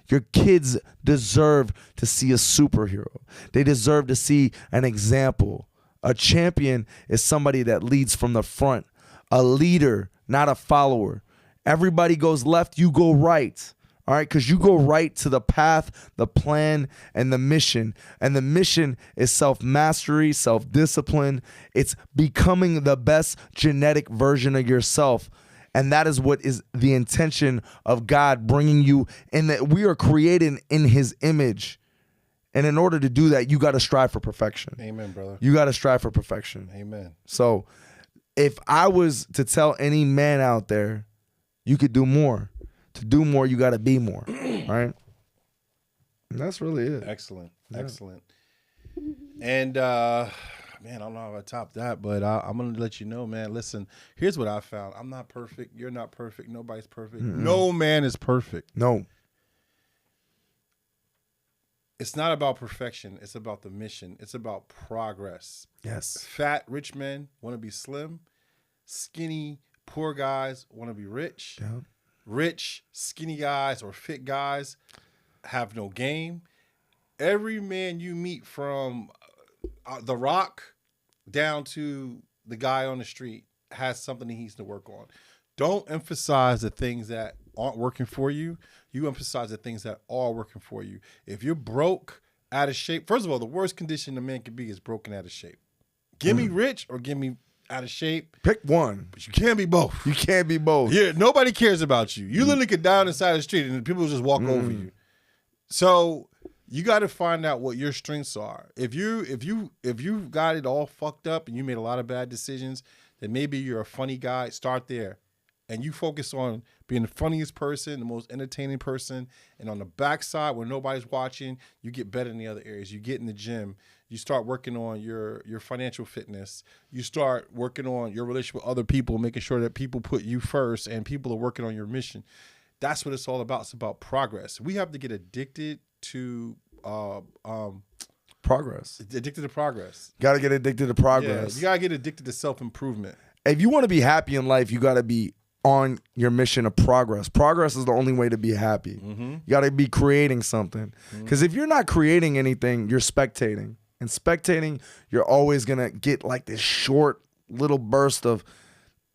Your kids deserve to see a superhero. They deserve to see an example. A champion is somebody that leads from the front. A leader, not a follower. Everybody goes left, you go right. All All right, because you go right to the path, the plan, and the mission. And the mission is self-mastery, self-discipline. It's becoming the best genetic version of yourself. And that is what is the intention of God bringing you in, that we are created in his image. And in order to do that, you got to strive for perfection. Amen, brother. You got to strive for perfection. Amen. So if I was to tell any man out there, you could do more. To do more, you got to be more. All right? And that's really it. Excellent. Yeah. Excellent. And, man, I don't know how I top that, but I'm going to let you know, man. Listen, here's what I found. I'm not perfect. You're not perfect. Nobody's perfect. Mm-mm. No man is perfect. No. It's not about perfection. It's about the mission. It's about progress. Yes. Fat, rich men want to be slim. Skinny, poor guys want to be rich. Yeah. Rich, skinny guys or fit guys have no game. Every man you meet from The Rock down to the guy on the street has something he needs to work on. Don't emphasize the things that aren't working for you. You emphasize the things that are working for you. If you're broke, out of shape, first of all, the worst condition a man can be is broken, out of shape. Give me rich or give me out of shape. Pick one. But you can't be both. You can't be both. Yeah, nobody cares about you. You literally get down inside the street and people just walk over you. So you got to find out what your strengths are. If you got it all fucked up and you made a lot of bad decisions, then maybe you're a funny guy. Start there. And you focus on being the funniest person, the most entertaining person. And on the backside, where nobody's watching, you get better in the other areas. You get in the gym. You start working on your financial fitness. You start working on your relationship with other people, making sure that people put you first and people are working on your mission. That's what it's all about. It's about progress. We have to get addicted to progress. Addicted to progress. Got to get addicted to progress. Yeah, you got to get addicted to self-improvement. If you want to be happy in life, you got to be on your mission of progress. Progress is the only way to be happy. Mm-hmm. You got to be creating something. Because if you're not creating anything, you're spectating. And spectating, you're always going to get like this short little burst of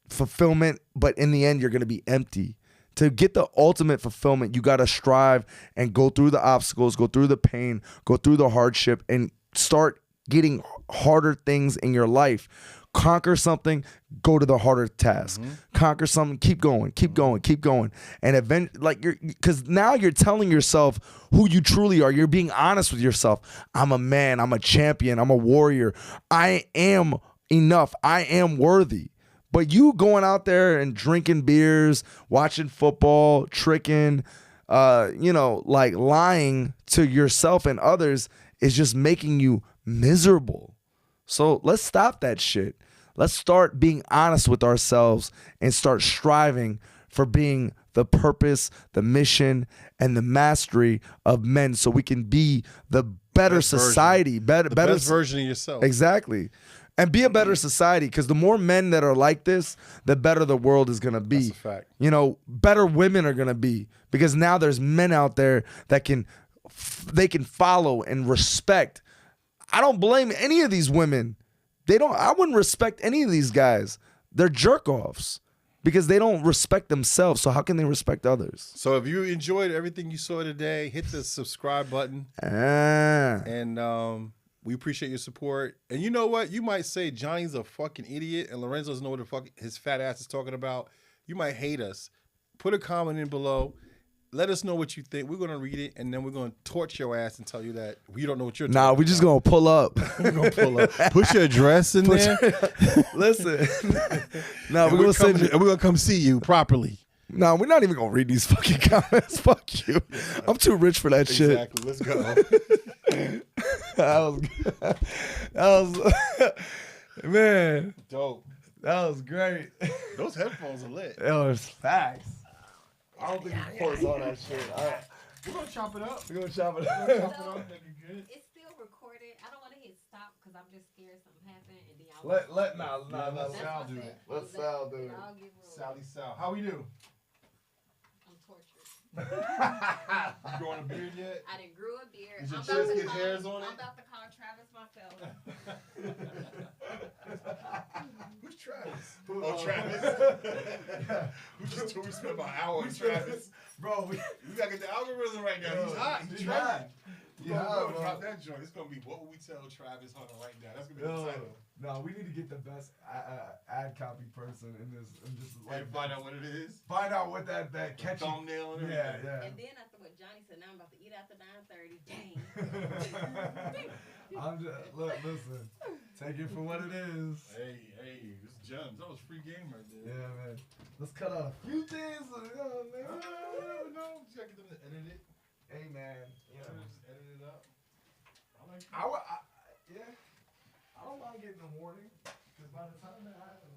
fulfillment, but in the end, you're going to be empty. To get the ultimate fulfillment, you got to strive and go through the obstacles, go through the pain, go through the hardship, and start getting harder things in your life. Conquer something, go to the harder task. Conquer something, keep going, keep going, keep going. And eventually, like, because now you're telling yourself who you truly are. You're being honest with yourself. I'm a man, I'm a champion, I'm a warrior. I am enough, I am worthy. But you going out there and drinking beers, watching football, tricking, like lying to yourself and others is just making you miserable. So let's stop that shit. Let's start being honest with ourselves and start striving for being the purpose, the mission, and the mastery of men so we can be the better society. Better best version of yourself. Exactly. And be a better society, because the more men that are like this, the better the world is going to be. That's a fact. Better women are going to be, because now there's men out there that can follow and respect. I don't blame any of these women. I wouldn't respect any of these guys. They're jerk-offs because they don't respect themselves. So how can they respect others? So if you enjoyed everything you saw today, hit the subscribe button. And we appreciate your support. And you know what? You might say Johnny's a fucking idiot and Lorenzo doesn't know what the fuck his fat ass is talking about. You might hate us. Put a comment in below. Let us know what you think. We're going to read it, and then we're going to torch your ass and tell you that we don't know what you're talking about. Nah, we're just going to pull up. We're going to pull up. Put your address in there. Listen. Nah, we're going to come see you properly. No, we're not even going to read these fucking comments. Fuck you. Yeah. I'm too rich for that shit. Exactly. Let's go. That was man. Dope. That was great. Those headphones are lit. That was facts. I don't think you can force all that shit. All right. We're going to chop it up. We're going to chop it up. It's still recorded. I don't want to hit stop because I'm just scared something happened. And then y'all let Sal do it. Let Sal do it. Sally Sal. How we do? I'm tortured. You growing a beard yet? I didn't grow a beard. Did your chest get hairs on it? I'm about to call Travis myself. Who's Travis? Oh, Travis. We spent about an hour with Travis. Bro, we gotta get the algorithm right now. He's hot. He's hot. Bro, drop that joint. It's gonna be what would we tell Travis Hunter right now? That's gonna be the title. No, we need to get the best ad copy person in this, and just like And find out what it is. find out what that catchy thumbnail and Yeah, everything. yeah. And then after what Johnny said, now I'm about to eat after 9:30. Dang. I'm just listen. Take it for what it is. Hey, this gems. That was free game right there. Yeah, man. Let's cut out a few things. No, just gotta get them to edit it. Hey, man. Yeah, just edit it up. I like Yeah. I don't mind getting a warning, because by the time that happens,